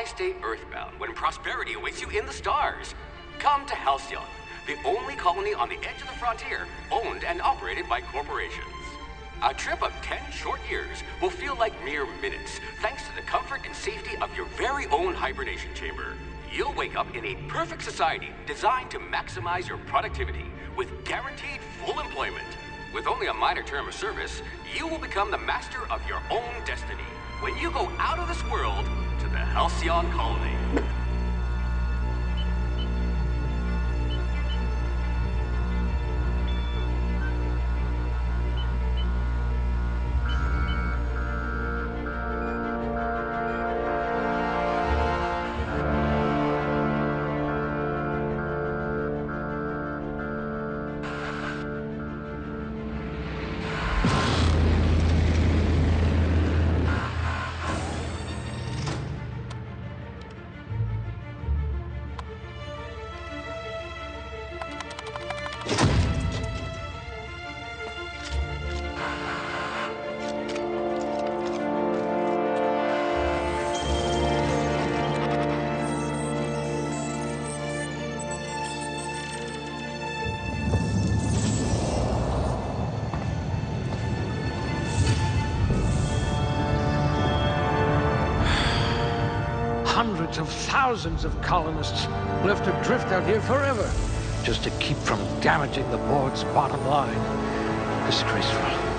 stay earthbound when prosperity awaits you in the stars? Come to Halcyon, the only colony on the edge of the frontier, owned and operated by corporations. A trip of 10 short years will feel like mere minutes, thanks to the comfort and safety of your very own hibernation chamber. You'll wake up in a perfect society designed to maximize your productivity, with guaranteed full employment. With only a minor term of service, you will become the master of your own destiny when you go out of this world to the Halcyon colony. Hundreds of thousands of colonists left adrift out here forever, just to keep from damaging the board's bottom line. Disgraceful.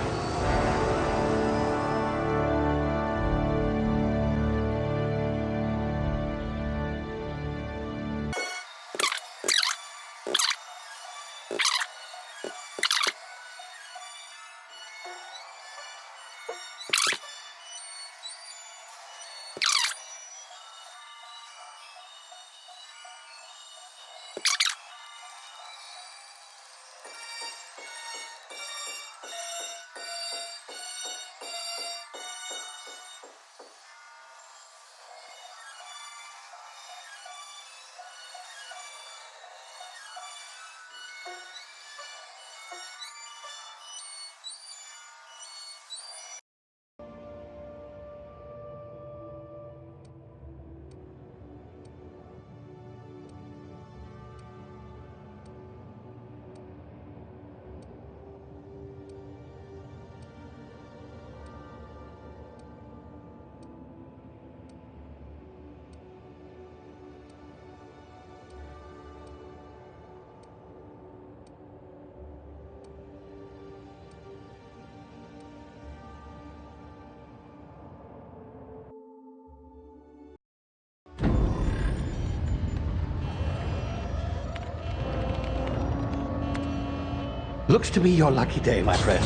Looks to be your lucky day, my friend.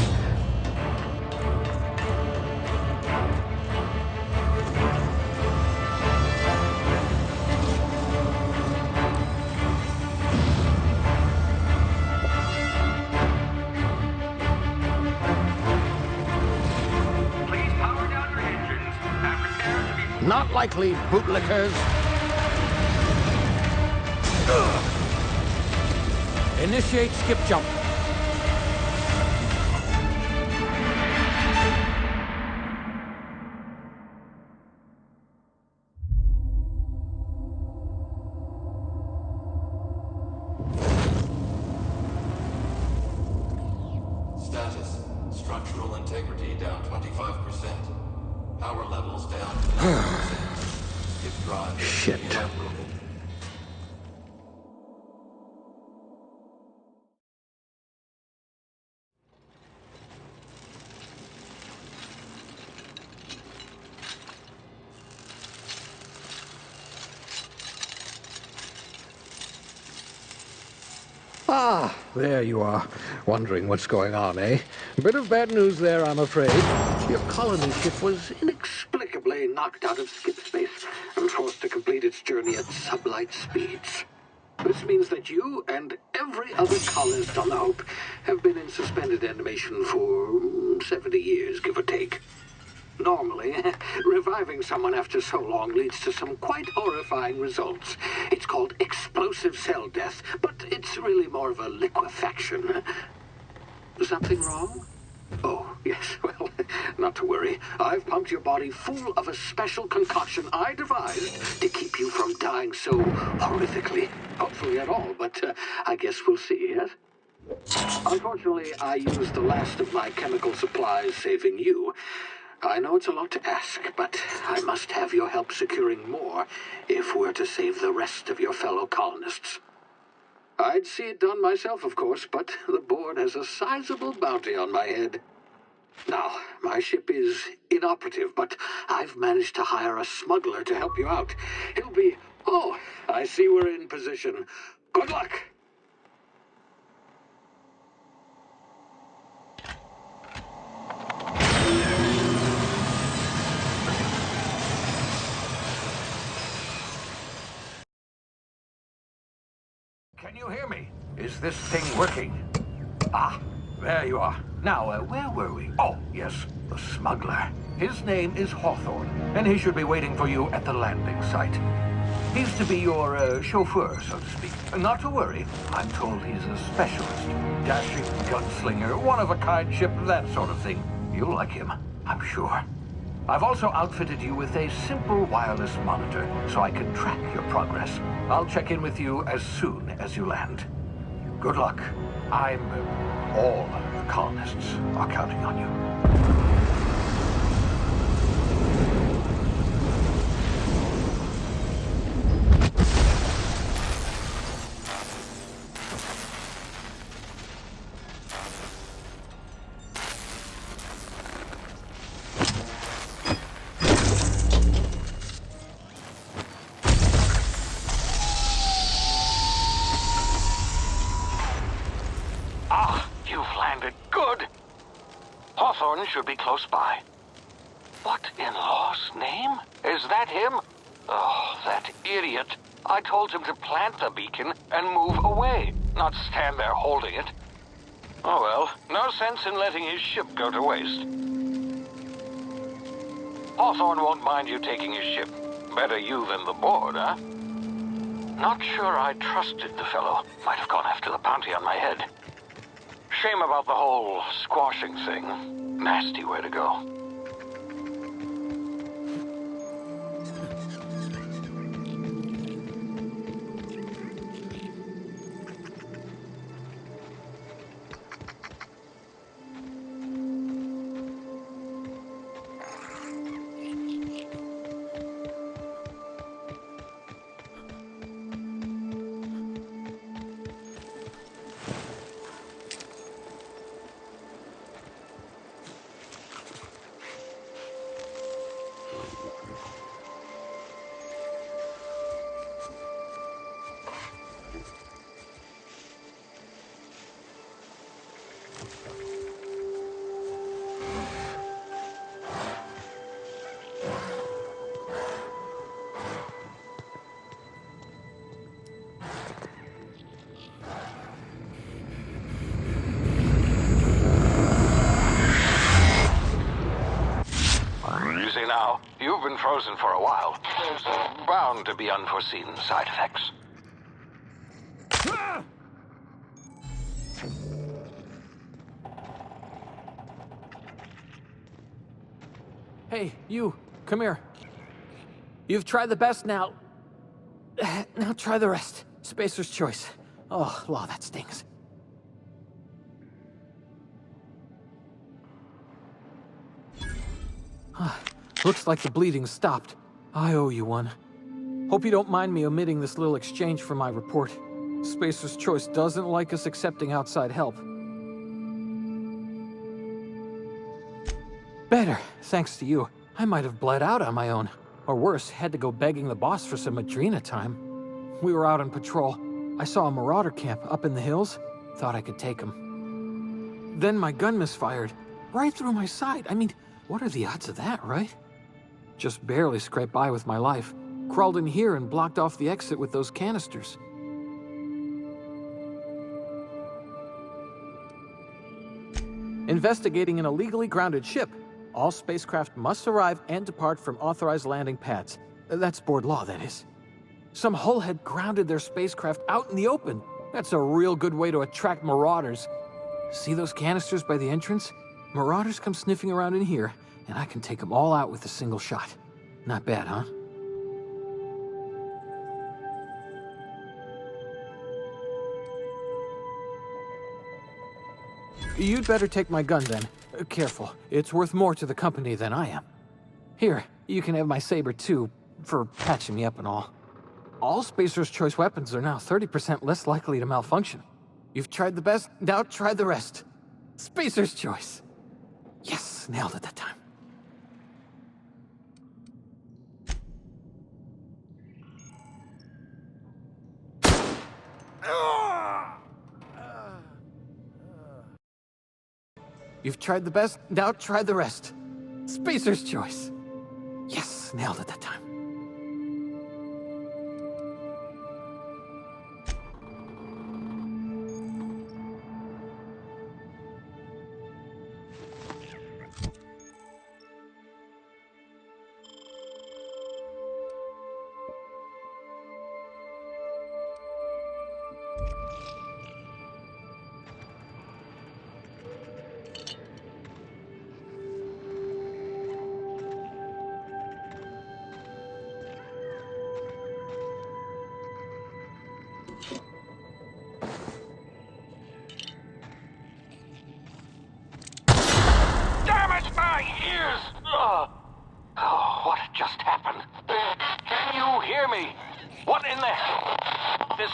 Please power down your engines and prepare to be... Not likely, bootlickers. Initiate skip jump. Status. Structural integrity down 25%. Power levels down to 90%. Skip drive. Shit. Inoperable. Ah, there you are. Wondering what's going on, eh? Bit of bad news there, I'm afraid. Your colony ship was inexplicably knocked out of skip space and forced to complete its journey at sublight speeds. This means that you and every other colonist on the Hope have been in suspended animation for 70 years, give or take. Normally, reviving someone after so long leads to some quite horrifying results. It's called explosive cell death, but it's really more of a liquefaction. Something wrong? Oh, yes, well, not to worry. I've pumped your body full of a special concoction I devised to keep you from dying so horrifically. Hopefully at all, but I guess we'll see, yes? Unfortunately, I used the last of my chemical supplies saving you. I know it's a lot to ask, but I must have your help securing more if we're to save the rest of your fellow colonists. I'd see it done myself, of course, but the board has a sizable bounty on my head. Now, my ship is inoperative, but I've managed to hire a smuggler to help you out. He'll be... Oh, I see we're in position. Good luck! Can you hear me? Is this thing working? Ah, there you are. Now, where were we? Oh, yes, the smuggler. His name is Hawthorne, and he should be waiting for you at the landing site. He's to be your chauffeur, so to speak. Not to worry, I'm told he's a specialist. Dashing gunslinger, one-of-a-kind ship, that sort of thing. You'll like him, I'm sure. I've also outfitted you with a simple wireless monitor, so I can track your progress. I'll check in with you as soon as you land. Good luck. All the colonists are counting on you. Hawthorne should be close by. What in law's name? Is that him? Oh, that idiot. I told him to plant the beacon and move away, not stand there holding it. Oh well, no sense in letting his ship go to waste. Hawthorne won't mind you taking his ship. Better you than the board, huh? Not sure I trusted the fellow. Might have gone after the bounty on my head. Shame about the whole squashing thing. Nasty way to go. Now, you've been frozen for a while. There's bound to be unforeseen side effects. Hey, you, come here. You've tried the best now. Now try the rest. Spacer's choice. Oh, law, that stings. Looks like the bleeding's stopped. I owe you one. Hope you don't mind me omitting this little exchange from my report. Spacer's Choice doesn't like us accepting outside help. Better, thanks to you. I might have bled out on my own. Or worse, had to go begging the boss for some Adrena time. We were out on patrol. I saw a marauder camp up in the hills. Thought I could take him. Then my gun misfired. Right through my side. I mean, what are the odds of that, right? Just barely scraped by with my life. Crawled in here and blocked off the exit with those canisters. Investigating an illegally grounded ship. All spacecraft must arrive and depart from authorized landing pads. That's board law, that is. Some hull had grounded their spacecraft out in the open. That's a real good way to attract marauders. See those canisters by the entrance? Marauders come sniffing around in here, and I can take them all out with a single shot. Not bad, huh? You'd better take my gun then. Careful, it's worth more to the company than I am. Here, you can have my saber too, for patching me up and all. All Spacer's Choice weapons are now 30% less likely to malfunction. You've tried the best, now try the rest. Spacer's Choice. Yes, nailed it that time. You've tried the best, now try the rest. Spacer's Choice. Yes, nailed it that time. What just happened? Can you hear me? What in the hell? This...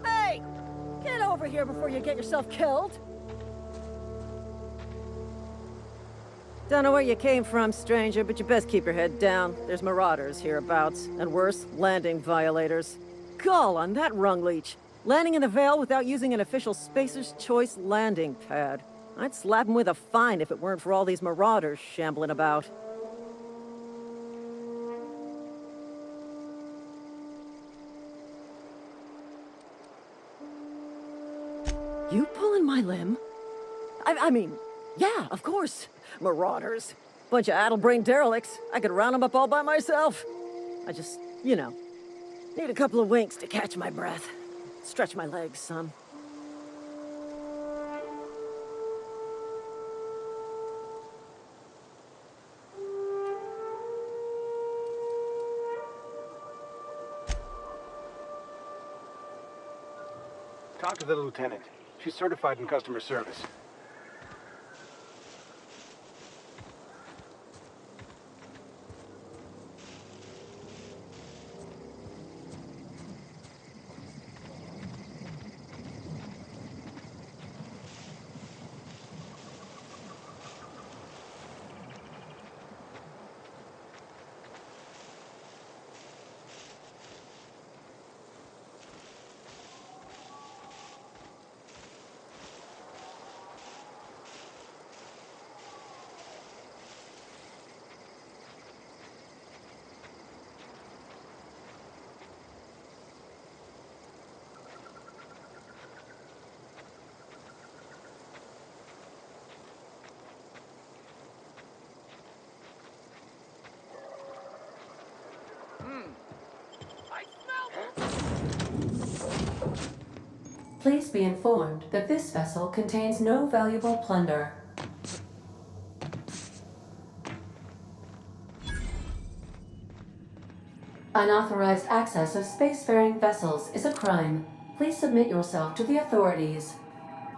Hey! Get over here before you get yourself killed! Don't know where you came from, stranger, but you best keep your head down. There's marauders hereabouts, and worse, landing violators. Gall on that rung leech! Landing in the Vale without using an official Spacer's Choice landing pad. I'd slap him with a fine if it weren't for all these marauders shambling about. You pulling my limb? I mean, yeah, of course. Marauders. Bunch of addle-brained derelicts. I could round them up all by myself. I just, you know, need a couple of winks to catch my breath. Stretch my legs, son. Talk to the lieutenant. She's certified in customer service. Please be informed that this vessel contains no valuable plunder. Unauthorized access of spacefaring vessels is a crime. Please submit yourself to the authorities.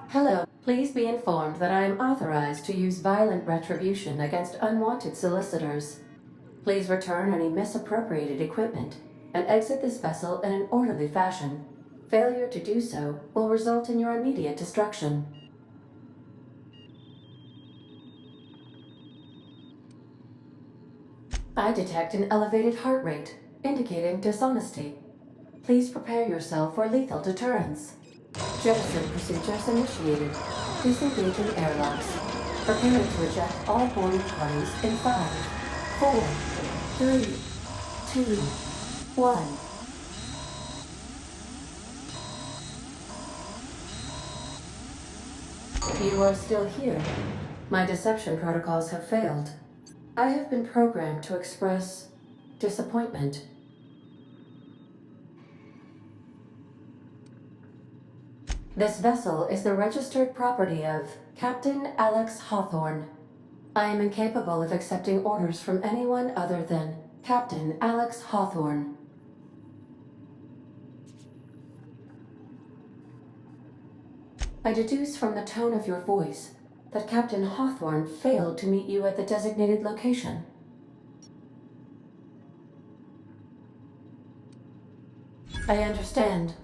Hello. Please be informed that I am authorized to use violent retribution against unwanted solicitors. Please return any misappropriated equipment and exit this vessel in an orderly fashion. Failure to do so will result in your immediate destruction. I detect an elevated heart rate, indicating dishonesty. Please prepare yourself for lethal deterrence. Jettison procedures initiated. Disengaging airlocks. Preparing to eject all boarding parties in 5, 4, 3, 2, 1. You are still here. My deception protocols have failed. I have been programmed to express disappointment. This vessel is the registered property of Captain Alex Hawthorne. I am incapable of accepting orders from anyone other than Captain Alex Hawthorne. I deduce from the tone of your voice that Captain Hawthorne failed to meet you at the designated location. I understand.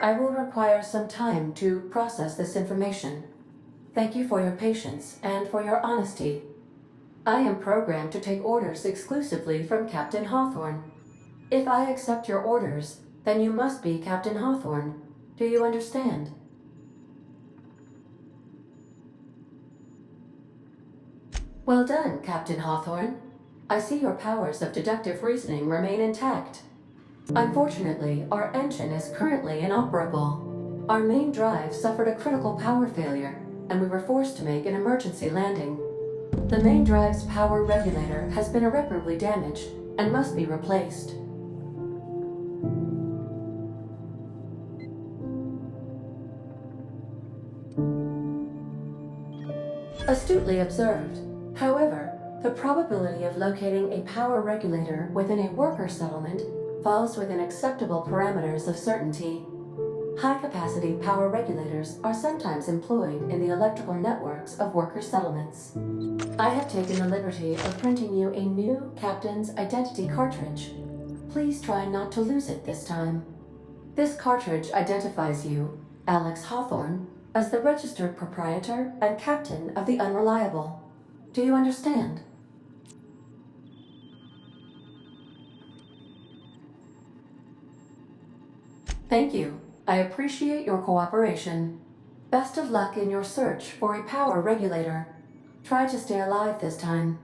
I will require some time to process this information. Thank you for your patience and for your honesty. I am programmed to take orders exclusively from Captain Hawthorne. If I accept your orders, then you must be Captain Hawthorne. Do you understand? Well done, Captain Hawthorne. I see your powers of deductive reasoning remain intact. Unfortunately, our engine is currently inoperable. Our main drive suffered a critical power failure, and we were forced to make an emergency landing. The main drive's power regulator has been irreparably damaged and must be replaced. Astutely observed. However, the probability of locating a power regulator within a worker settlement falls within acceptable parameters of certainty. High-capacity power regulators are sometimes employed in the electrical networks of worker settlements. I have taken the liberty of printing you a new Captain's Identity cartridge. Please try not to lose it this time. This cartridge identifies you, Alex Hawthorne, as the registered proprietor and captain of the Unreliable. Do you understand? Thank you. I appreciate your cooperation. Best of luck in your search for a power regulator. Try to stay alive this time.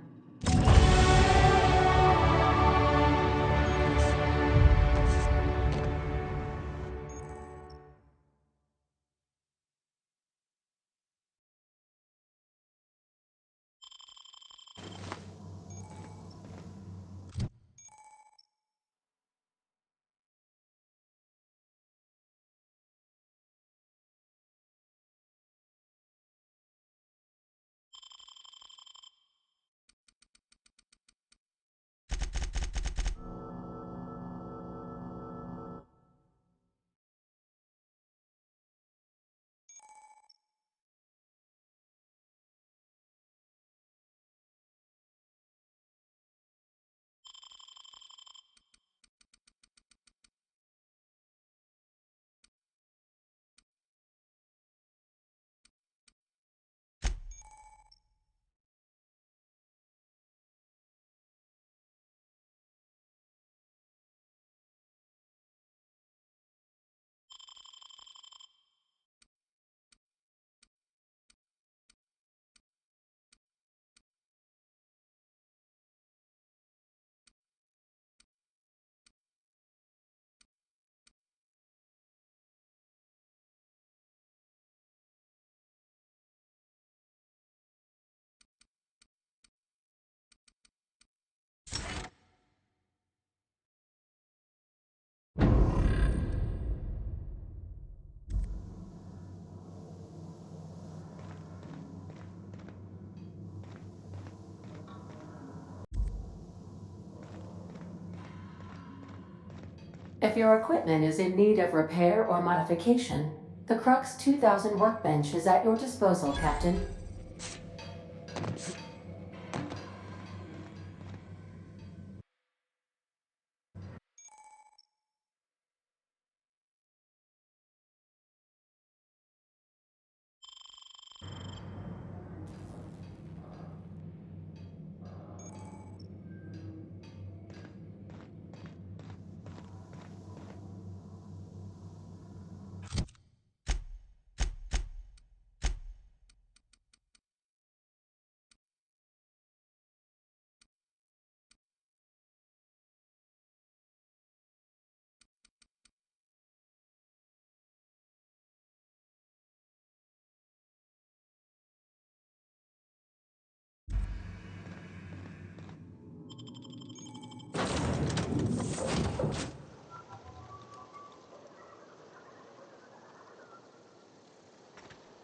If your equipment is in need of repair or modification, the Crux 2000 workbench is at your disposal, Captain.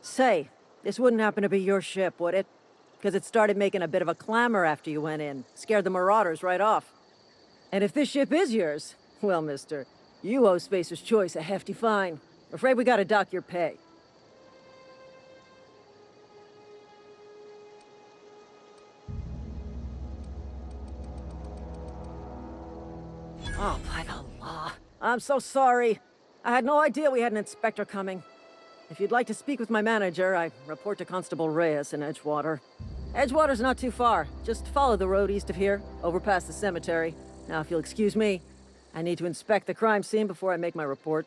Say, this wouldn't happen to be your ship, would it? Because it started making a bit of a clamor after you went in. Scared the Marauders right off. And if this ship is yours, well, mister, you owe Spacer's Choice a hefty fine. Afraid we gotta dock your pay. Oh, by the law. I'm so sorry. I had no idea we had an inspector coming. If you'd like to speak with my manager, I report to Constable Reyes in Edgewater. Edgewater's not too far. Just follow the road east of here, over past the cemetery. Now, if you'll excuse me, I need to inspect the crime scene before I make my report.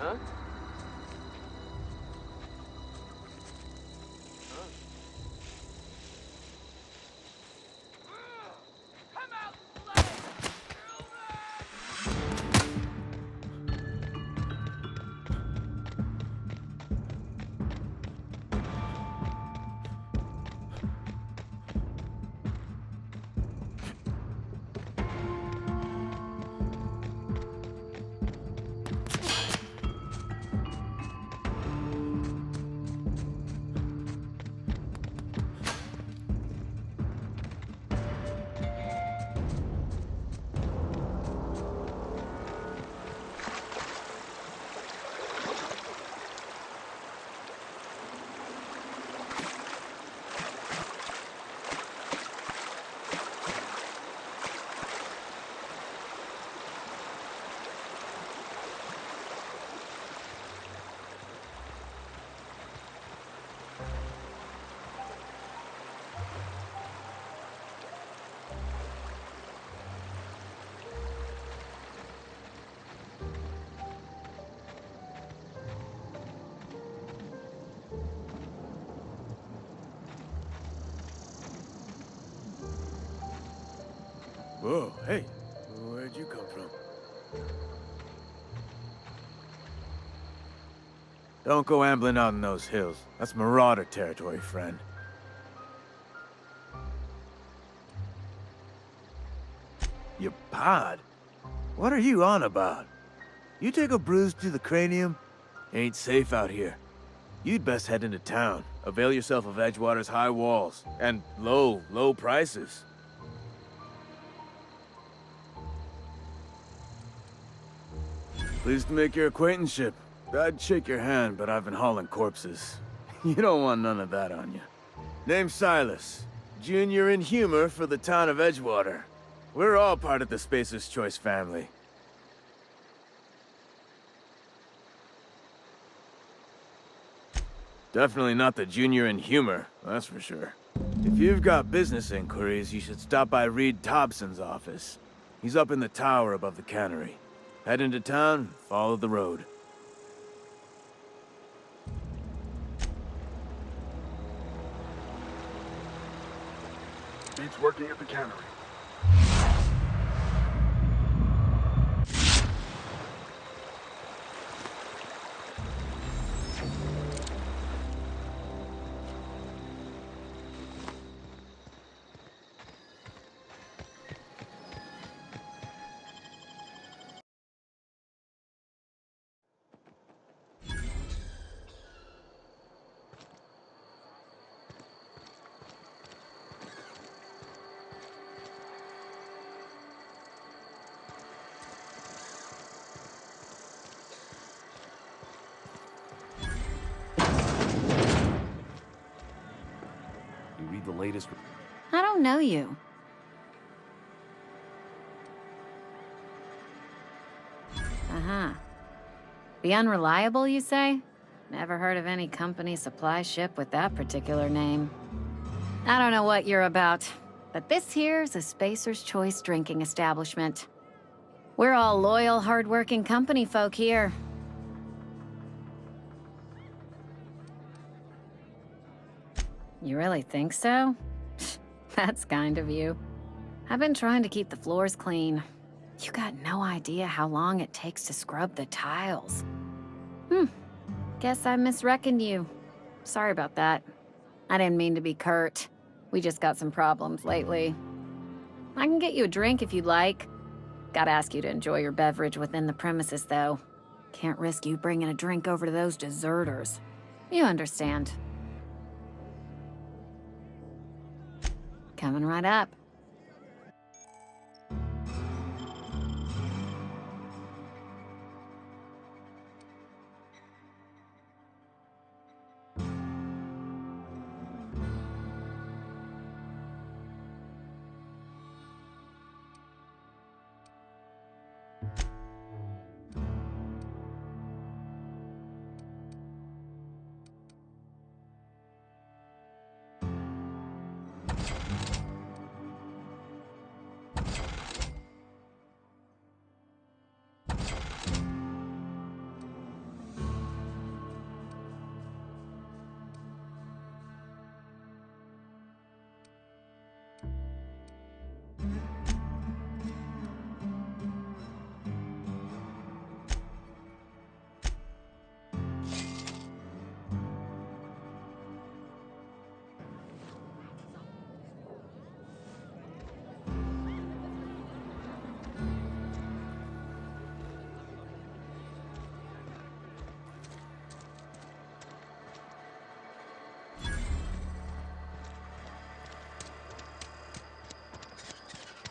Huh? Whoa, hey, where'd you come from? Don't go ambling out in those hills. That's Marauder territory, friend. Your pod? What are you on about? You take a bruise to the cranium? Ain't safe out here. You'd best head into town. Avail yourself of Edgewater's high walls. And low prices. Pleased to make your acquaintanceship. I'd shake your hand, but I've been hauling corpses. You don't want none of that on you. Name's Silas. junior in humor for the town of Edgewater. We're all part of the Spacer's Choice family. Definitely not the junior in humor, that's for sure. If you've got business inquiries, you should stop by Reed Thompson's office. He's up in the tower above the cannery. Head into town, follow the road. Beats working at the cannery. The latest. I don't know you. Uh-huh. The Unreliable, you say? Never heard of any company supply ship with that particular name. I don't know what you're about, but this here's a Spacer's Choice drinking establishment. We're all loyal, hard-working company folk here. You really think so? That's kind of you. I've been trying to keep the floors clean. You got no idea how long it takes to scrub the tiles. Guess I misreckoned you. Sorry about that. I didn't mean to be curt. We just got some problems lately. I can get you a drink if you'd like. Gotta ask you to enjoy your beverage within the premises, though. Can't risk you bringing a drink over to those deserters. You understand. Coming right up.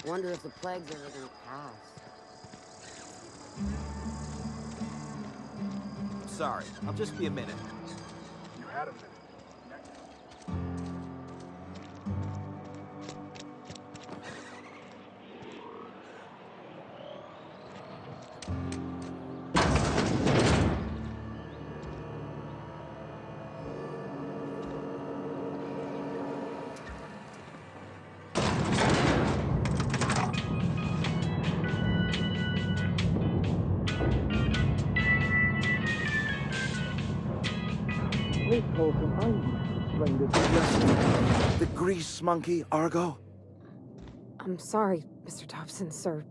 Wonder if the plague's ever gonna pass. Sorry, I'll just be a minute. You had a minute. The grease monkey, Argo? I'm sorry, Mr. Thompson, sir.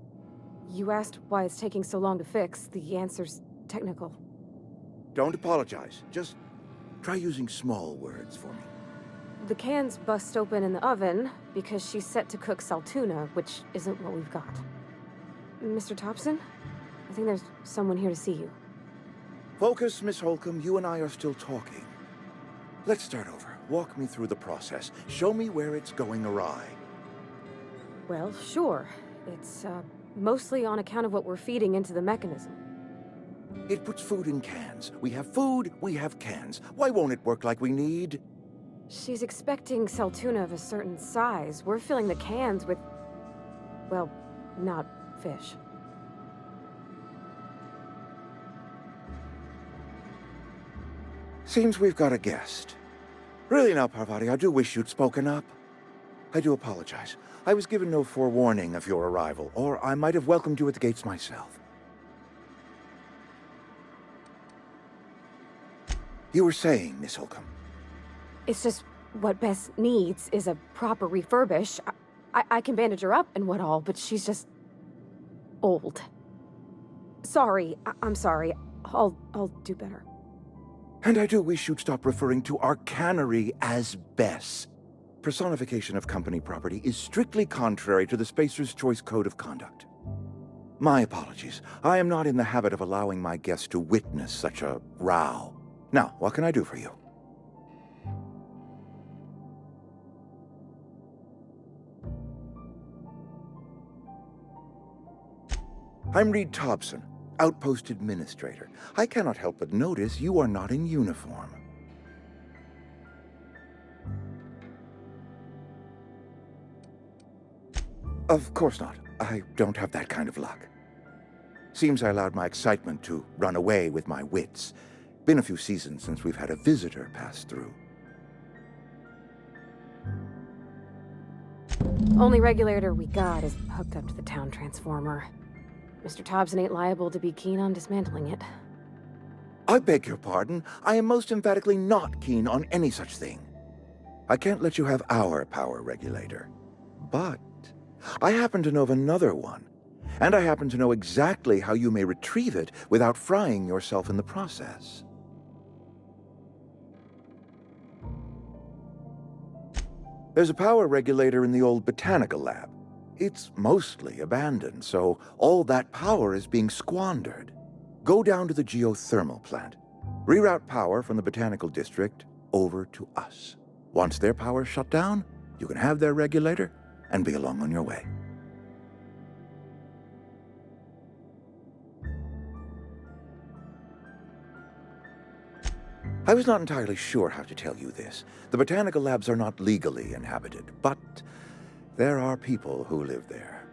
You asked why it's taking so long to fix. The answer's technical. Don't apologize. Just try using small words for me. The can's bust open in the oven because she's set to cook saltuna, which isn't what we've got. Mr. Thompson? I think there's someone here to see you. Focus, Miss Holcomb. You and I are still talking. Let's start over. Walk me through the process. Show me where it's going awry. Well, sure. It's, mostly on account of what we're feeding into the mechanism. It puts food in cans. We have food, we have cans. Why won't it work like we need? She's expecting Saltuna of a certain size. We're filling the cans with, well, not fish. Seems we've got a guest. Really now, Parvati, I do wish you'd spoken up. I do apologize. I was given no forewarning of your arrival, or I might have welcomed you at the gates myself. You were saying, Miss Holcomb. It's just what Bess needs is a proper refurbish. I can bandage her up and what all, but she's just old. Sorry, I'm sorry. I'll do better. And I do wish you'd stop referring to our cannery as Bess. Personification of company property is strictly contrary to the Spacer's Choice Code of Conduct. My apologies. I am not in the habit of allowing my guests to witness such a row. Now, what can I do for you? I'm Reed Thompson, Outpost Administrator. I cannot help but notice you are not in uniform. Of course not. I don't have that kind of luck. Seems I allowed my excitement to run away with my wits. Been a few seasons since we've had a visitor pass through. Only regulator we got is hooked up to the town transformer. Mr. Thompson ain't liable to be keen on dismantling it. I beg your pardon. I am most emphatically not keen on any such thing. I can't let you have our power regulator. But I happen to know of another one. And I happen to know exactly how you may retrieve it without frying yourself in the process. There's a power regulator in the old botanical lab. It's mostly abandoned, so all that power is being squandered. Go down to the geothermal plant. Reroute power from the botanical district over to us. Once their power's shut down, you can have their regulator and be along on your way. I was not entirely sure how to tell you this. The botanical labs are not legally inhabited, but there are people who live there.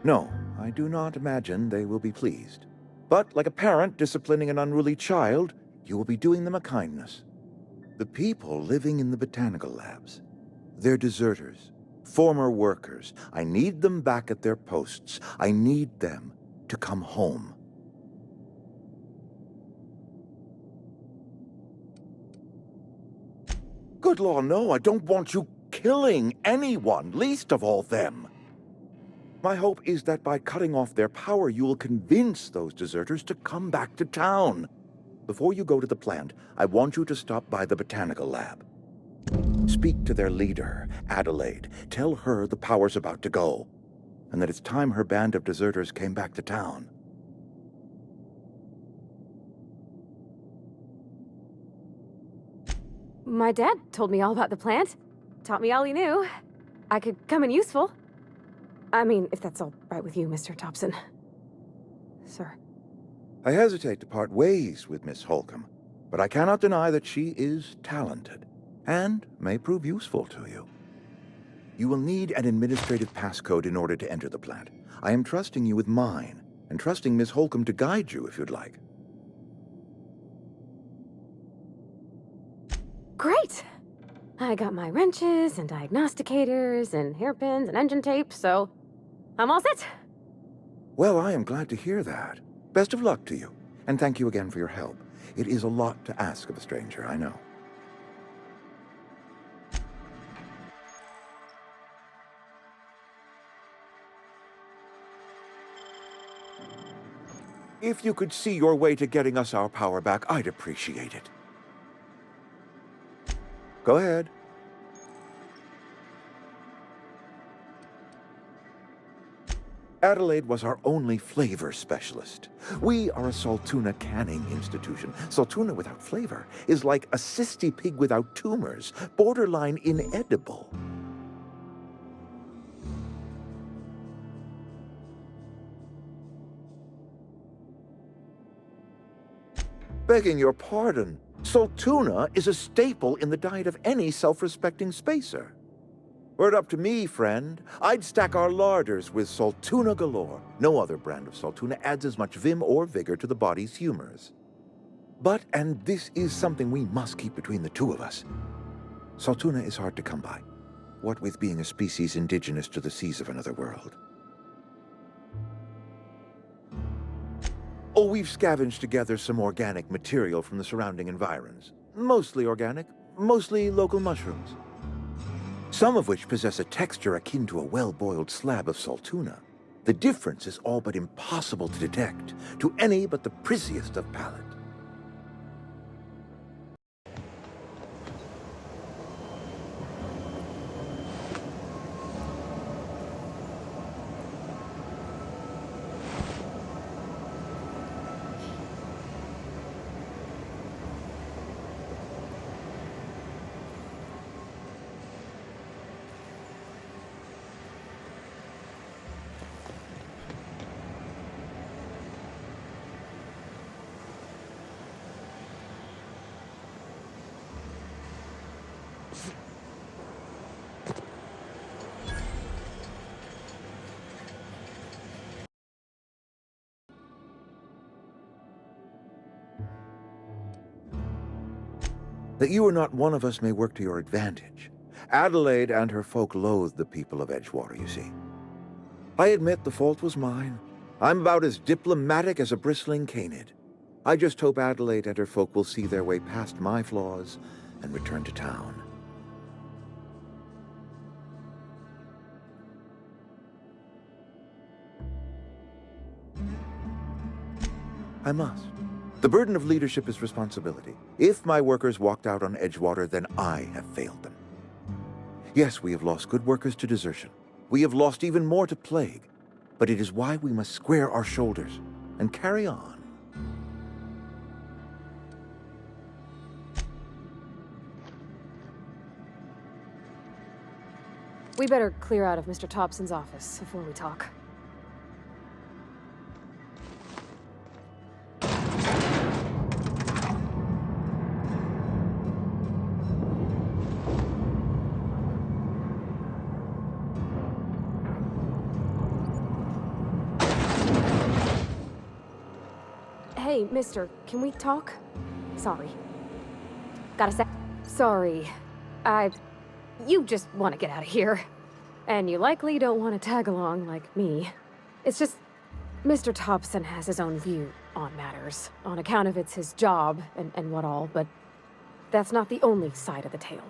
No, I do not imagine they will be pleased. But like a parent disciplining an unruly child, you will be doing them a kindness. The people living in the botanical labs, they're deserters, former workers. I need them back at their posts. I need them to come home. Good law, no, I don't want you killing anyone, least of all them. My hope is that by cutting off their power, you will convince those deserters to come back to town. Before you go to the plant, I want you to stop by the botanical lab. Speak to their leader, Adelaide. Tell her the power's about to go, and that it's time her band of deserters came back to town. My dad told me all about the plant. Taught me all he knew. I could come in useful. I mean, if that's all right with you, Mr. Thompson. Sir. I hesitate to part ways with Miss Holcomb, but I cannot deny that she is talented, and may prove useful to you. You will need an administrative passcode in order to enter the plant. I am trusting you with mine, and trusting Miss Holcomb to guide you if you'd like. Great! I got my wrenches and diagnosticators and hairpins and engine tape, so I'm all set. Well, I am glad to hear that. Best of luck to you, and thank you again for your help. It is a lot to ask of a stranger, I know. If you could see your way to getting us our power back, I'd appreciate it. Go ahead. Adelaide was our only flavor specialist. We are a Saltuna canning institution. Saltuna without flavor is like a cysty pig without tumors, borderline inedible. Begging your pardon, Saltuna is a staple in the diet of any self-respecting spacer. Were it up to me, friend, I'd stack our larders with Saltuna galore. No other brand of Saltuna adds as much vim or vigor to the body's humors. But, and this is something we must keep between the two of us, Saltuna is hard to come by, what with being a species indigenous to the seas of another world. Oh, we've scavenged together some organic material from the surrounding environs. Mostly organic, mostly local mushrooms. Some of which possess a texture akin to a well-boiled slab of Saltuna. The difference is all but impossible to detect to any but the prissiest of palate. That you are not one of us may work to your advantage. Adelaide and her folk loathe the people of Edgewater, you see. I admit the fault was mine. I'm about as diplomatic as a bristling canid. I just hope Adelaide and her folk will see their way past my flaws and return to town. I must. The burden of leadership is responsibility. If my workers walked out on Edgewater, then I have failed them. Yes, we have lost good workers to desertion. We have lost even more to plague. But it is why we must square our shoulders and carry on. We better clear out of Mr. Thompson's office before we talk. Hey, mister, can we talk? Sorry. Got a sec? Sorry. You just want to get out of here. And you likely don't want to tag along like me. It's just, Mr. Thompson has his own view on matters, on account of it's his job and what all, but that's not the only side of the tale.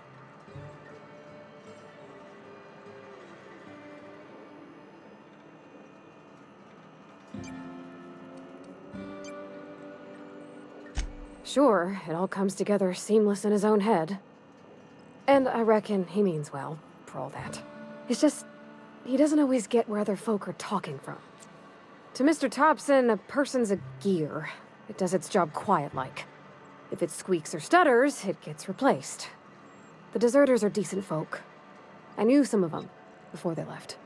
Sure, it all comes together seamless in his own head. And I reckon he means well, for all that. It's just, he doesn't always get where other folk are talking from. To Mr. Thompson, a person's a gear. It does its job quiet-like. If it squeaks or stutters, it gets replaced. The deserters are decent folk. I knew some of them before they left.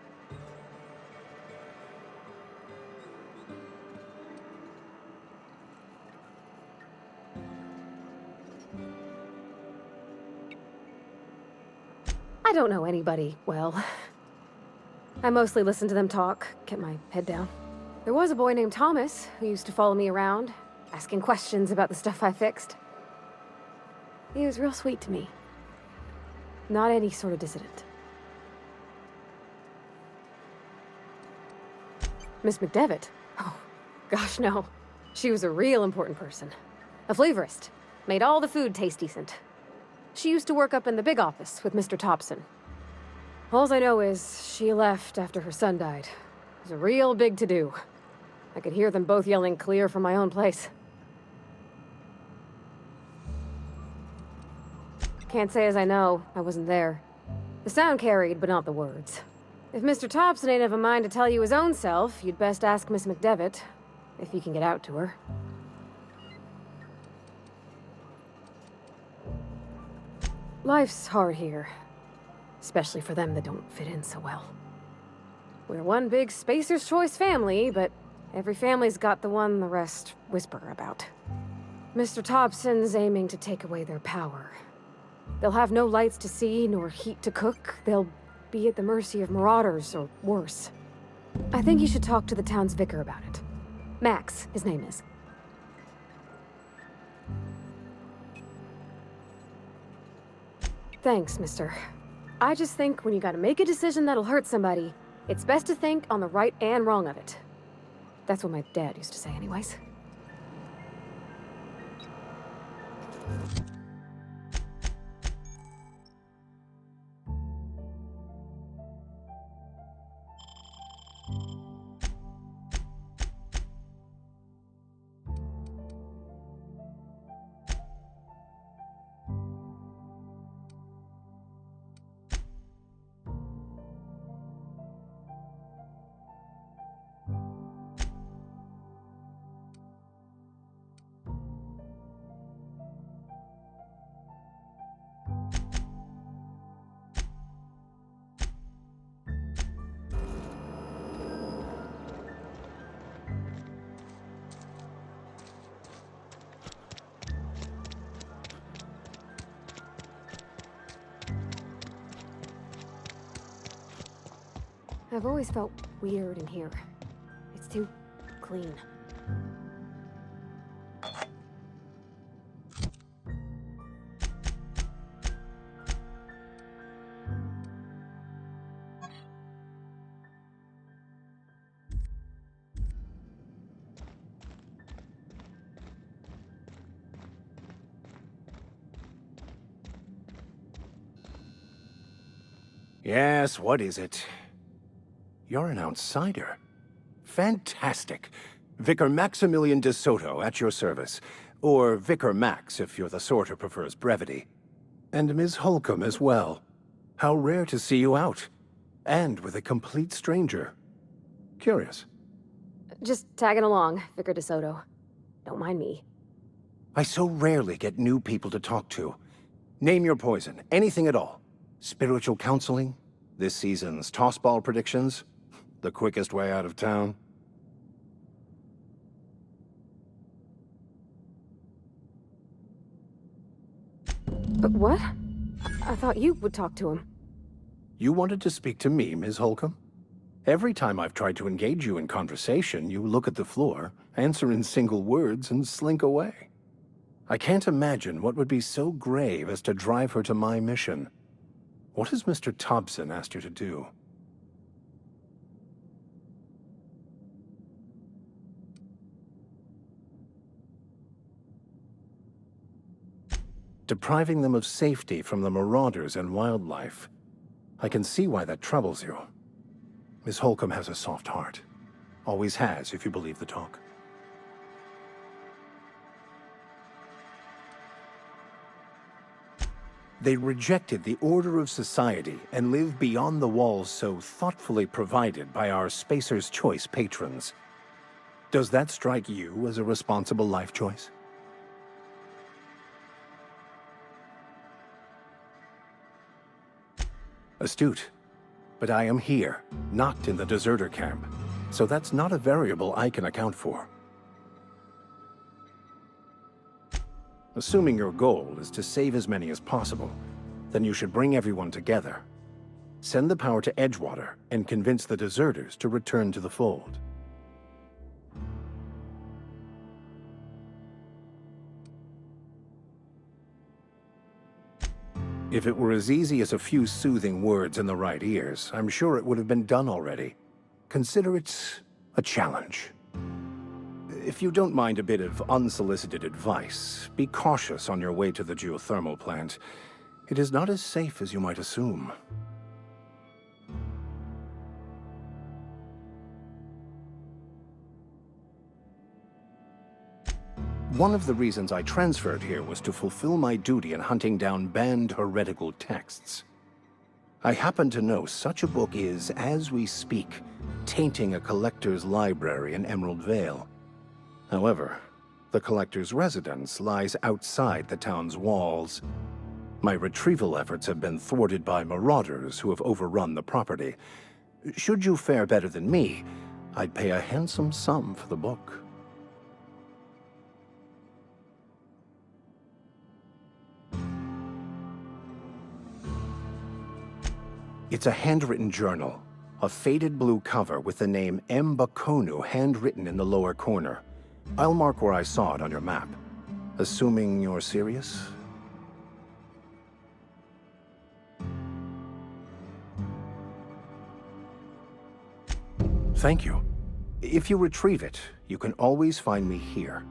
I don't know anybody well. I mostly listen to them talk, get my head down. There was a boy named Thomas who used to follow me around, asking questions about the stuff I fixed. He was real sweet to me. Not any sort of dissident. Miss McDevitt? Oh, gosh, no. She was a real important person. A flavorist. Made all the food taste decent. She used to work up in the big office with Mr. Thompson. All I know is she left after her son died. It was a real big to-do. I could hear them both yelling clear from my own place. Can't say as I know. I wasn't there. The sound carried, but not the words. If Mr. Thompson ain't of a mind to tell you his own self, you'd best ask Miss McDevitt, if you can get out to her. Life's hard here, especially for them that don't fit in so well. We're one big Spacer's Choice family, but every family's got the one the rest whisper about. Mr. Thompson's aiming to take away their power. They'll have no lights to see, nor heat to cook. They'll be at the mercy of marauders, or worse. I think you should talk to the town's vicar about it. Max, his name is. Thanks, mister. I just think when you gotta make a decision that'll hurt somebody, it's best to think on the right and wrong of it. That's what my dad used to say anyways. I've always felt weird in here. It's too clean. Yes, what is it? You're an outsider. Fantastic. Vicar Maximilian de Soto at your service. Or Vicar Max if you're the sort who prefers brevity. And Ms. Holcomb as well. How rare to see you out. And with a complete stranger. Curious. Just tagging along, Vicar de Soto. Don't mind me. I so rarely get new people to talk to. Name your poison, anything at all. Spiritual counseling? This season's tossball predictions? The quickest way out of town? But what? I thought you would talk to him. You wanted to speak to me, Ms. Holcomb? Every time I've tried to engage you in conversation, you look at the floor, answer in single words, and slink away. I can't imagine what would be so grave as to drive her to my mission. What has Mr. Thompson asked you to do? Depriving them of safety from the marauders and wildlife. I can see why that troubles you. Miss Holcomb has a soft heart. Always has, if you believe the talk. They rejected the order of society and live beyond the walls so thoughtfully provided by our Spacer's Choice patrons. Does that strike you as a responsible life choice? Astute. But I am here, not in the deserter camp, so that's not a variable I can account for. Assuming your goal is to save as many as possible, then you should bring everyone together. Send the power to Edgewater and convince the deserters to return to the fold. If it were as easy as a few soothing words in the right ears, I'm sure it would have been done already. Consider it a challenge. If you don't mind a bit of unsolicited advice, be cautious on your way to the geothermal plant. It is not as safe as you might assume. One of the reasons I transferred here was to fulfill my duty in hunting down banned heretical texts. I happen to know such a book is, as we speak, tainting a collector's library in Emerald Vale. However, the collector's residence lies outside the town's walls. My retrieval efforts have been thwarted by marauders who have overrun the property. Should you fare better than me, I'd pay a handsome sum for the book. It's a handwritten journal. A faded blue cover with the name M. Bakonu handwritten in the lower corner. I'll mark where I saw it on your map. Assuming you're serious? Thank you. If you retrieve it, you can always find me here.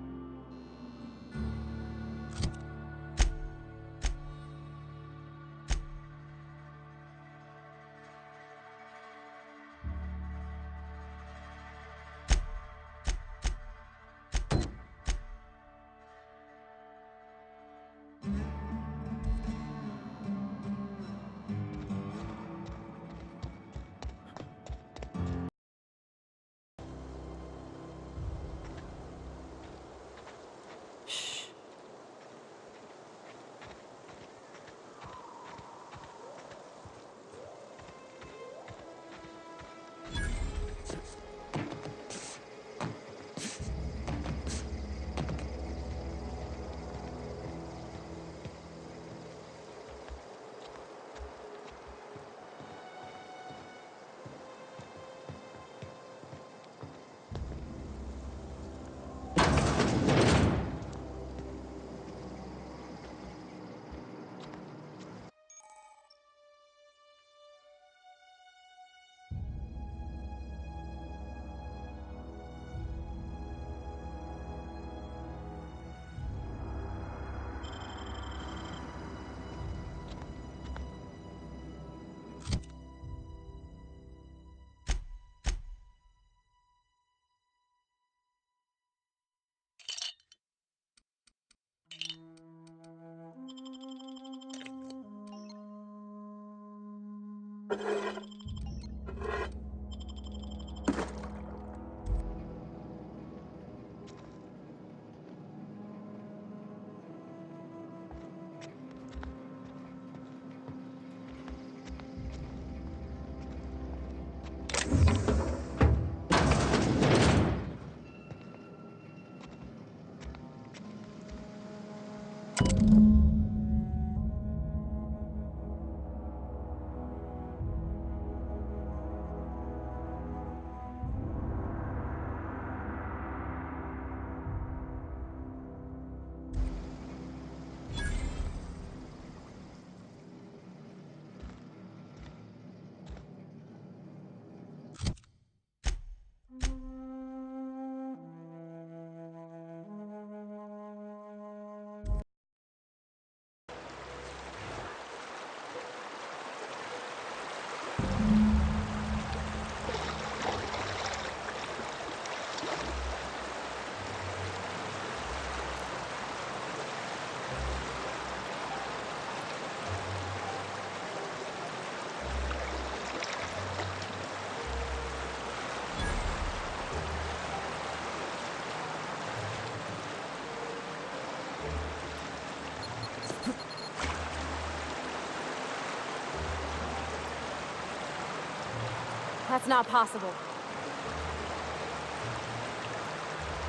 That's not possible.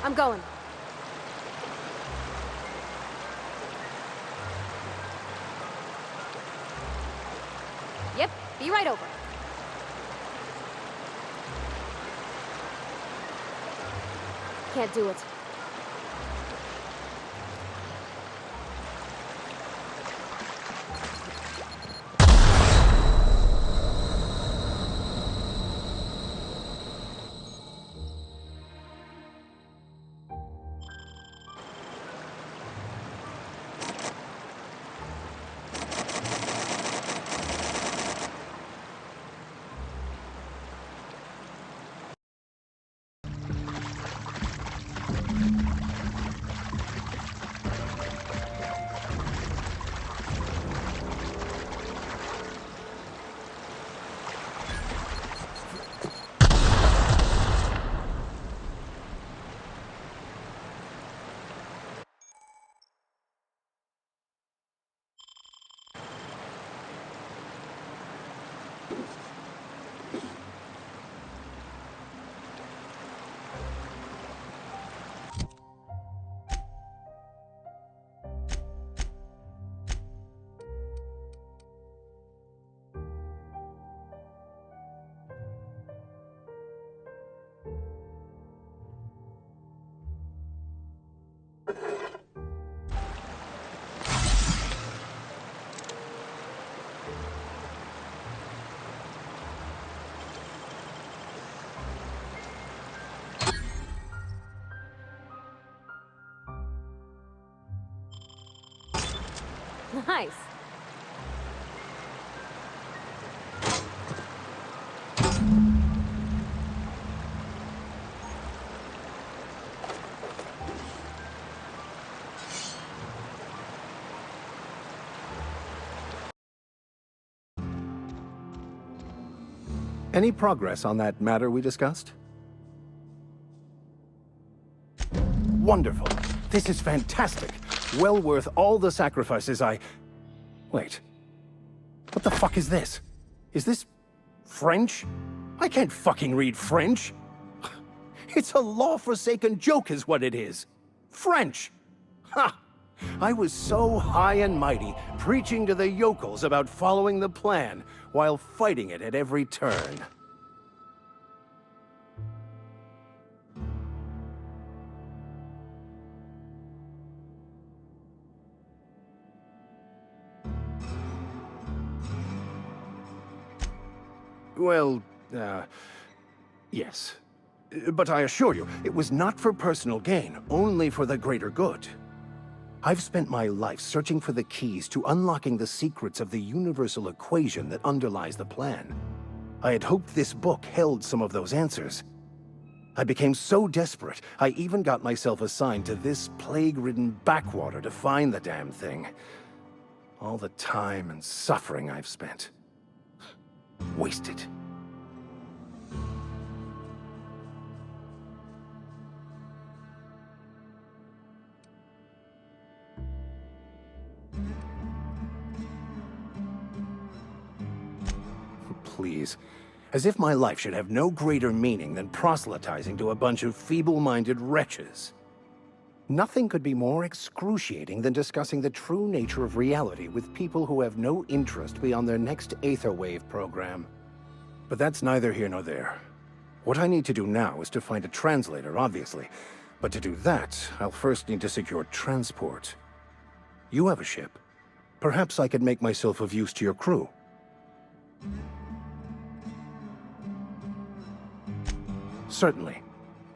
I'm going. Yep, be right over. Can't do it. Nice. Any progress on that matter we discussed? Wonderful. This is fantastic. Well worth all the sacrifices I... Wait. What the fuck is this? Is this... French? I can't fucking read French. It's a law-forsaken joke is what it is. French! Ha! I was so high and mighty, preaching to the yokels about following the plan, while fighting it at every turn. Well, yes. But I assure you, it was not for personal gain, only for the greater good. I've spent my life searching for the keys to unlocking the secrets of the universal equation that underlies the plan. I had hoped this book held some of those answers. I became so desperate, I even got myself assigned to this plague-ridden backwater to find the damn thing. All the time and suffering I've spent. Wasted. Please. As if my life should have no greater meaning than proselytizing to a bunch of feeble-minded wretches. Nothing could be more excruciating than discussing the true nature of reality with people who have no interest beyond their next Aetherwave program. But that's neither here nor there. What I need to do now is to find a translator, obviously. But to do that, I'll first need to secure transport. You have a ship. Perhaps I could make myself of use to your crew. Certainly.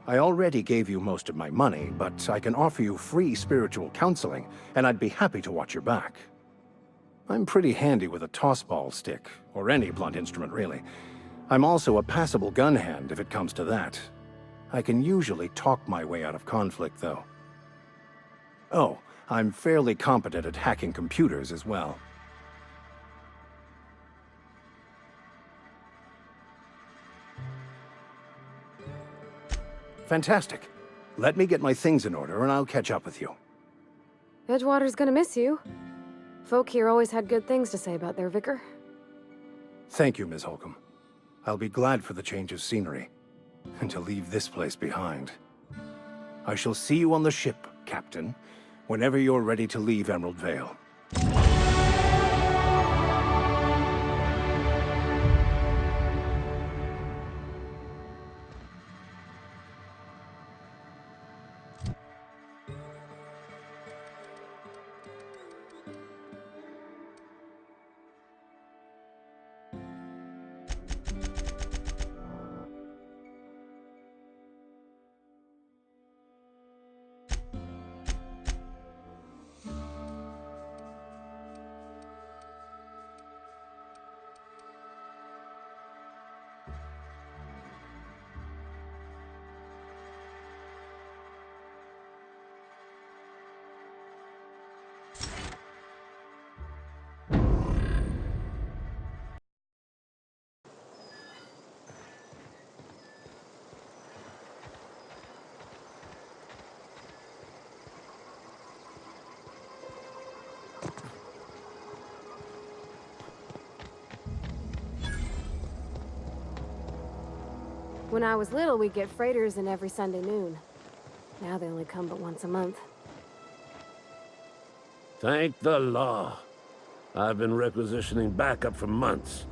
I already gave you most of my money, but I can offer you free spiritual counseling, and I'd be happy to watch your back. I'm pretty handy with a tossball stick, or any blunt instrument, really. I'm also a passable gun hand, if it comes to that. I can usually talk my way out of conflict, though. Oh, I'm fairly competent at hacking computers as well. Fantastic. Let me get my things in order, and I'll catch up with you. Edgewater's gonna miss you. Folk here always had good things to say about their vicar. Thank you, Ms. Holcomb. I'll be glad for the change of scenery, and to leave this place behind. I shall see you on the ship, Captain, whenever you're ready to leave Emerald Vale. When I was little, we'd get freighters in every Sunday noon. Now they only come but once a month. Thank the law. I've been requisitioning backup for months.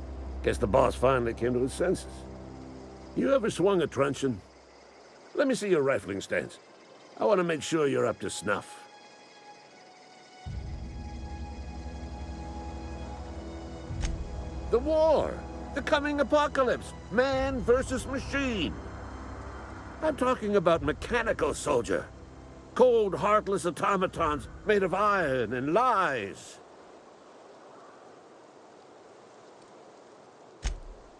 Guess the boss finally came to his senses. You ever swung a truncheon? Let me see your rifling stance. I want to make sure you're up to snuff. The war! The coming apocalypse! Man versus machine! I'm talking about mechanical soldier. Cold, heartless automatons made of iron and lies.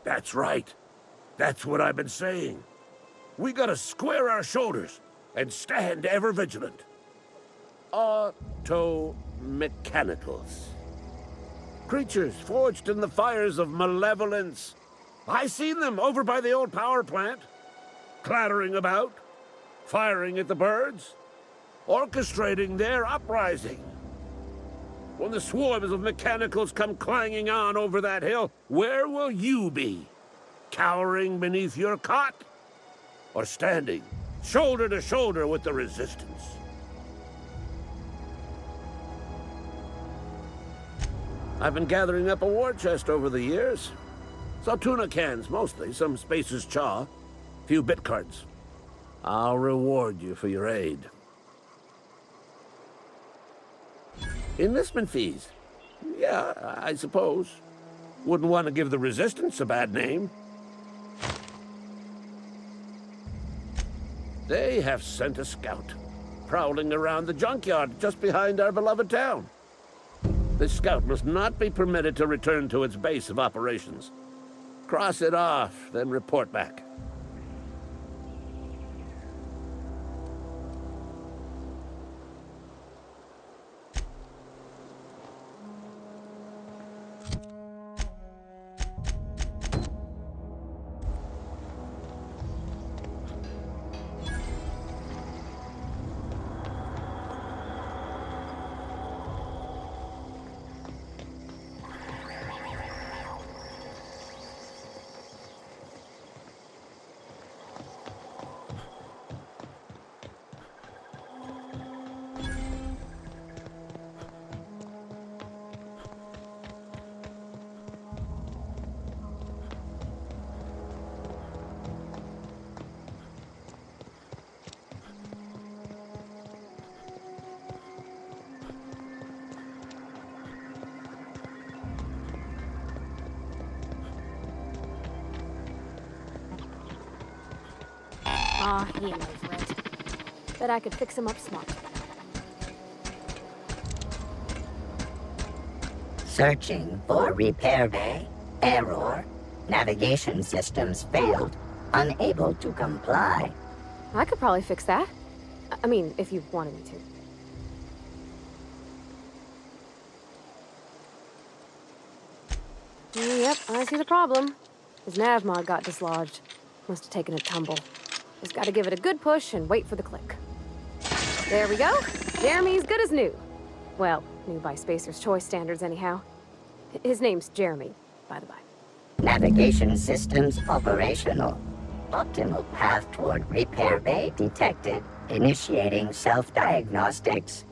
That's right. That's what I've been saying. We gotta square our shoulders and stand ever vigilant. Auto-mechanicals. Creatures forged in the fires of malevolence. I seen them over by the old power plant, clattering about, firing at the birds, orchestrating their uprising. When the swarms of mechanicals come clanging on over that hill, where will you be? Cowering beneath your cot? Or standing shoulder to shoulder with the resistance? I've been gathering up a war chest over the years. Saw tuna cans, mostly, some Spacer's chaw, a few bit cards. I'll reward you for your aid. Enlistment fees? Yeah, I suppose. Wouldn't want to give the Resistance a bad name. They have sent a scout, prowling around the junkyard just behind our beloved town. This scout must not be permitted to return to its base of operations. Cross it off, then report back. Aw, he knows Red. Bet I could fix him up smart. Searching for repair bay. Error. Navigation systems failed. Unable to comply. I could probably fix that. I mean, if you wanted me to. Yep, I see the problem. His nav mod got dislodged. Must have taken a tumble. Just gotta give it a good push and wait for the click. There we go. Jeremy's good as new. Well, new by Spacer's Choice standards anyhow. His name's Jeremy, by the by. Navigation systems operational. Optimal path toward repair bay detected. Initiating self-diagnostics.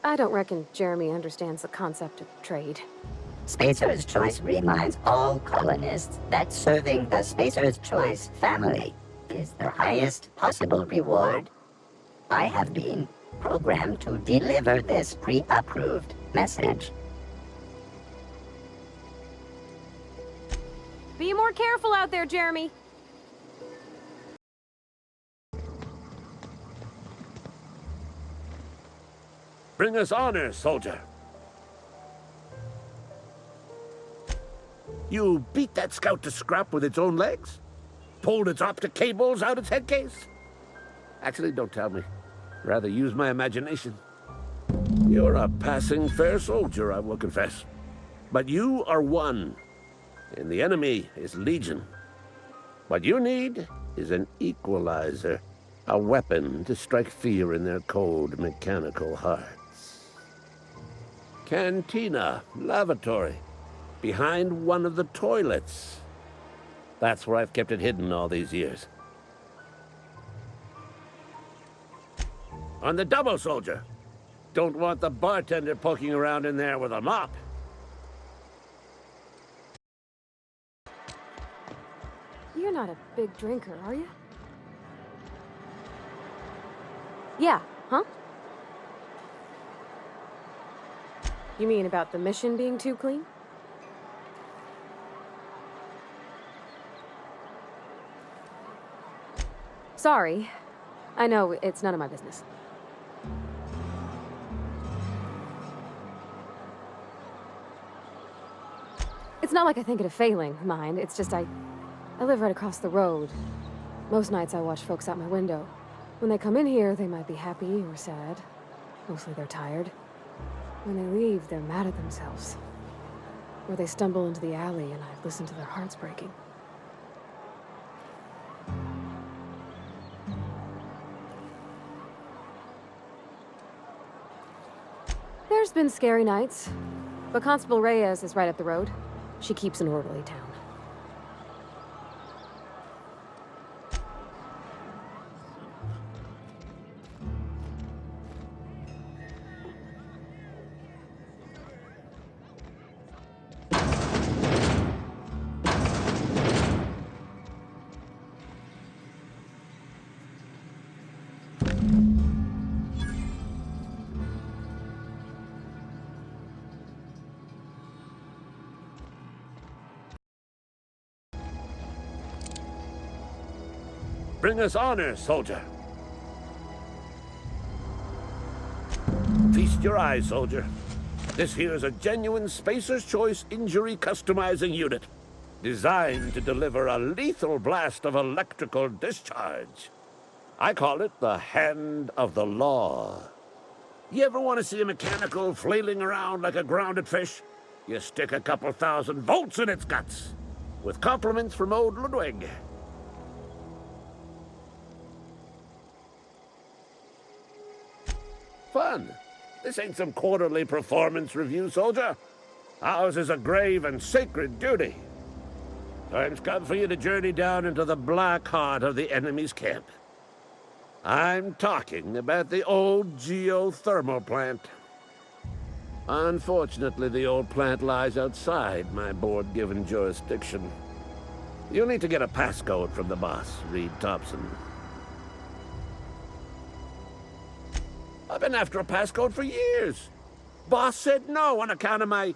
I don't reckon Jeremy understands the concept of trade. Spacer's Choice reminds all colonists that serving the Spacer's Choice family is the highest possible reward. I have been programmed to deliver this pre-approved message. Be more careful out there, Jeremy. Bring us honor, soldier. You beat that scout to scrap with its own legs? Pulled its optic cables out its head case? Actually, don't tell me. Rather use my imagination. You're a passing fair soldier, I will confess. But you are one, and the enemy is legion. What you need is an equalizer, a weapon to strike fear in their cold, mechanical hearts. Cantina, lavatory, behind one of the toilets. That's where I've kept it hidden all these years. On the double, soldier. Don't want the bartender poking around in there with a mop. You're not a big drinker, are you? Yeah, huh? You mean about the mission being too clean? Sorry. I know it's none of my business. It's not like I think it a failing, mind. It's just I live right across the road. Most nights I watch folks out my window. When they come in here, they might be happy or sad. Mostly they're tired. When they leave, they're mad at themselves. Or they stumble into the alley and I listen to their hearts breaking. There's been scary nights, but Constable Reyes is right up the road. She keeps an orderly town. Bring us honor, soldier. Feast your eyes, soldier. This here's a genuine Spacer's Choice injury customizing unit, designed to deliver a lethal blast of electrical discharge. I call it the Hand of the Law. You ever want to see a mechanical flailing around like a grounded fish? You stick a couple 1,000 volts in its guts. With compliments from old Ludwig. Fun. This ain't some quarterly performance review, soldier. Ours is a grave and sacred duty. Time's come for you to journey down into the black heart of the enemy's camp. I'm talking about the old geothermal plant. Unfortunately, the old plant lies outside my board-given jurisdiction. You'll need to get a passcode from the boss, Reed Thompson. I've been after a passcode for years. Boss said no on account of my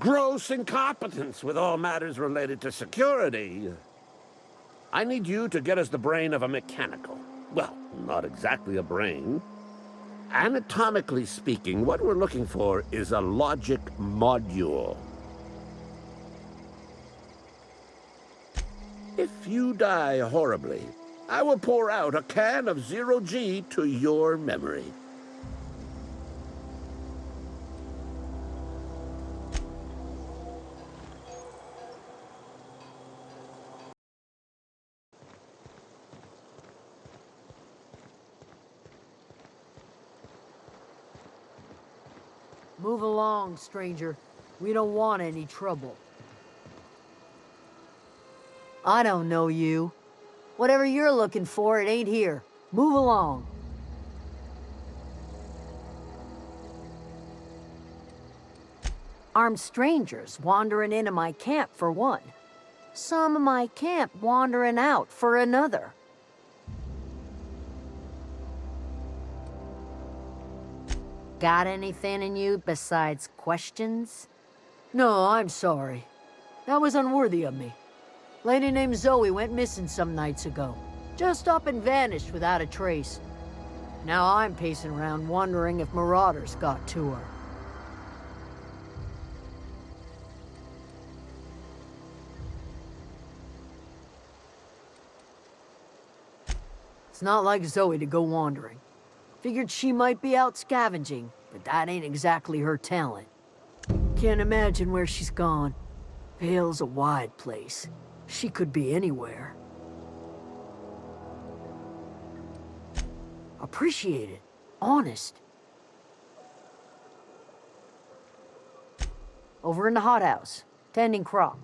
gross incompetence with all matters related to security. I need you to get us the brain of a mechanical. Well, not exactly a brain. Anatomically speaking, what we're looking for is a logic module. If you die horribly, I will pour out a can of 0G to your memory. Move along, stranger. We don't want any trouble. I don't know you. Whatever you're looking for, it ain't here. Move along. Armed strangers wandering into my camp for one. Some of my camp wandering out for another. Got anything in you besides questions? No, I'm sorry. That was unworthy of me. Lady named Zoe went missing some nights ago. Just up and vanished without a trace. Now I'm pacing around wondering if marauders got to her. It's not like Zoe to go wandering. Figured she might be out scavenging, but that ain't exactly her talent. Can't imagine where she's gone. Vale's a wide place. She could be anywhere. Appreciate it. Honest. Over in the hothouse, tending crop.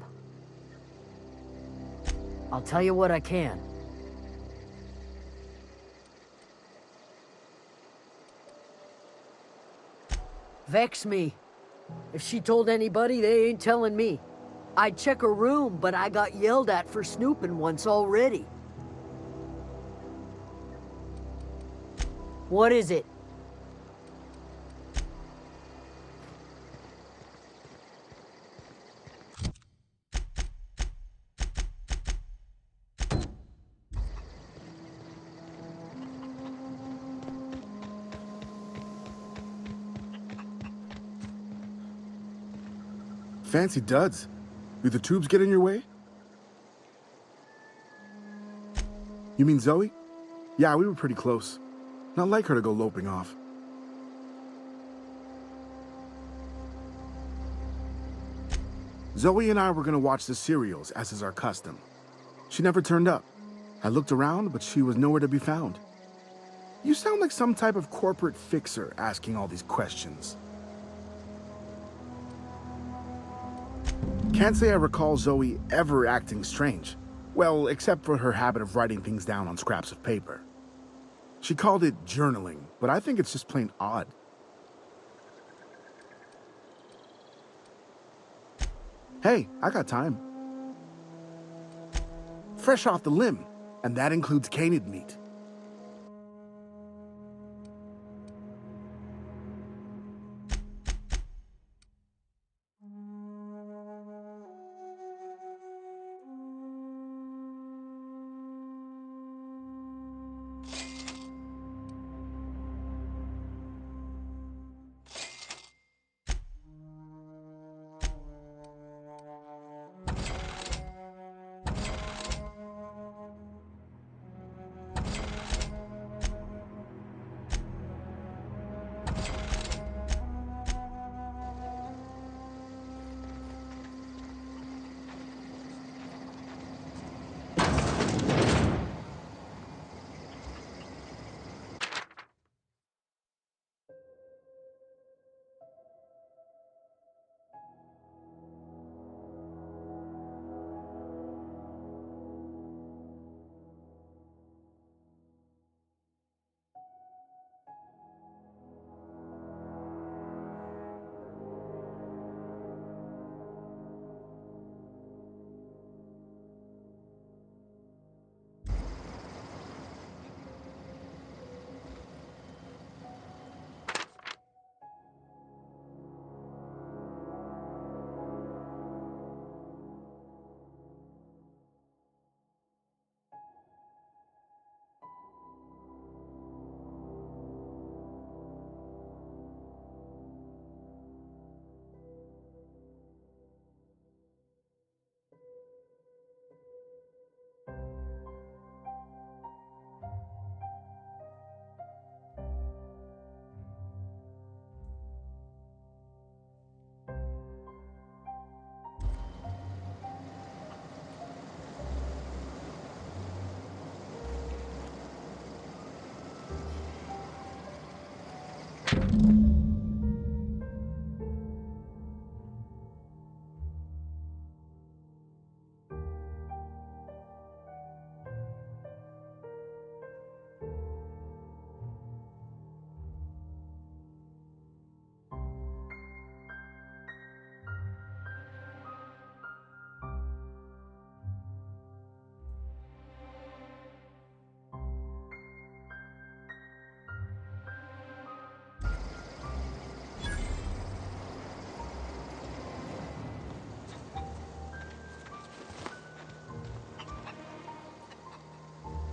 I'll tell you what I can. Vex me. If she told anybody, they ain't telling me. I'd check her room, but I got yelled at for snooping once already. What is it? Fancy duds. Do the tubes get in your way? You mean Zoe? Yeah, we were pretty close. Not like her to go loping off. Zoe and I were gonna watch the serials, as is our custom. She never turned up. I looked around, but she was nowhere to be found. You sound like some type of corporate fixer asking all these questions. Can't say I recall Zoe ever acting strange. Well, except for her habit of writing things down on scraps of paper. She called it journaling, but I think it's just plain odd. Hey, I got time. Fresh off the limb, and that includes canid meat.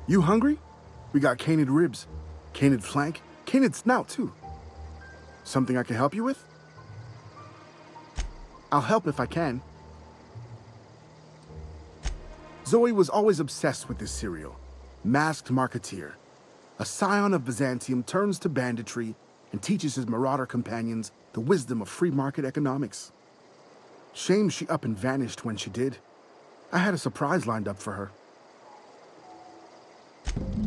You hungry? We got canid ribs, canid flank, canid snout too. Something I can help you with? I'll help if I can. Zoe was always obsessed with this serial. Masked Marketeer. A scion of Byzantium turns to banditry and teaches his marauder companions the wisdom of free market economics. Shame she up and vanished when she did. I had a surprise lined up for her.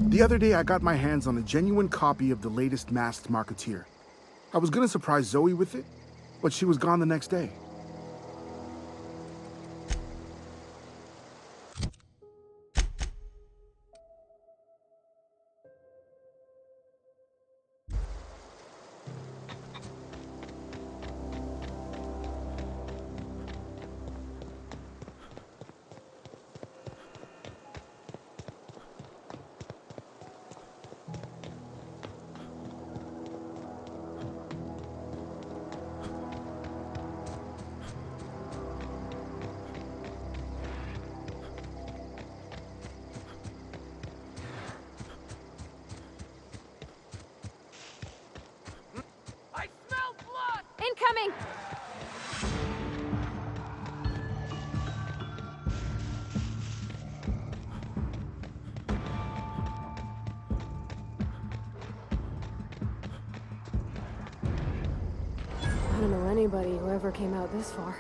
The other day, I got my hands on a genuine copy of the latest Masked Marketeer. I was gonna surprise Zoe with it, but she was gone the next day. Incoming! anybody who ever came out this far.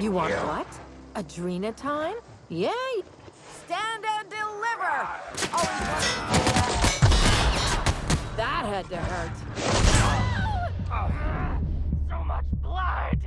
You want what? Adrena time? Yeah. Stand and deliver! That had to hurt. So much blood!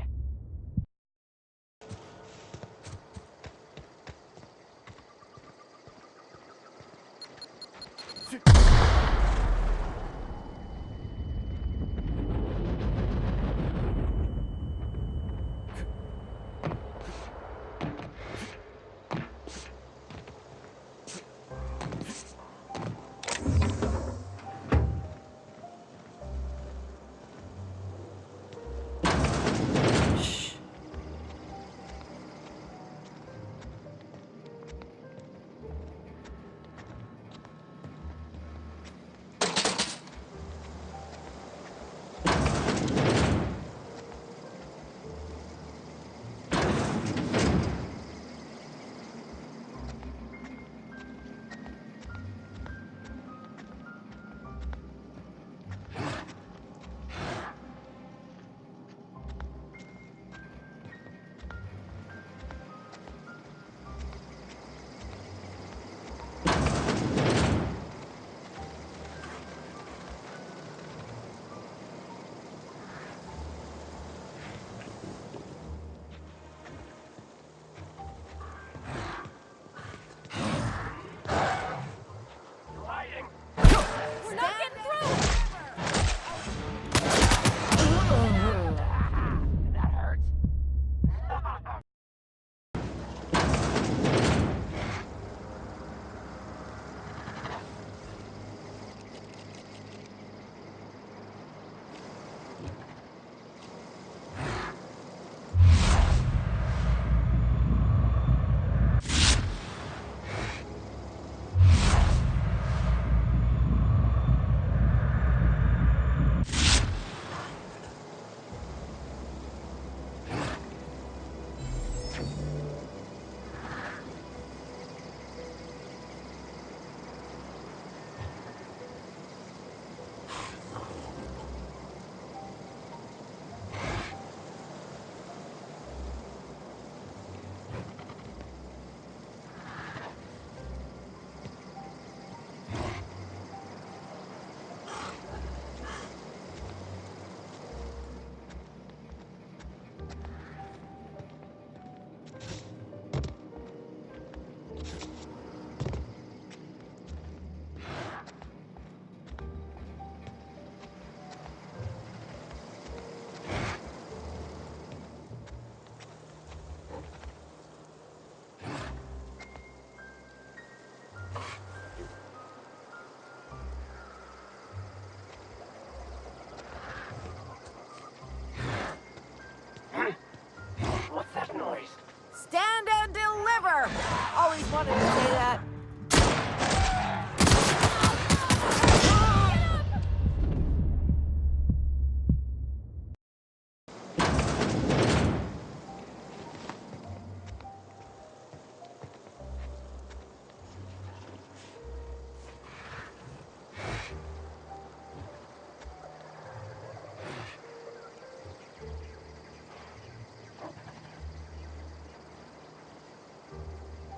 Stand and deliver! Always wanted to say that.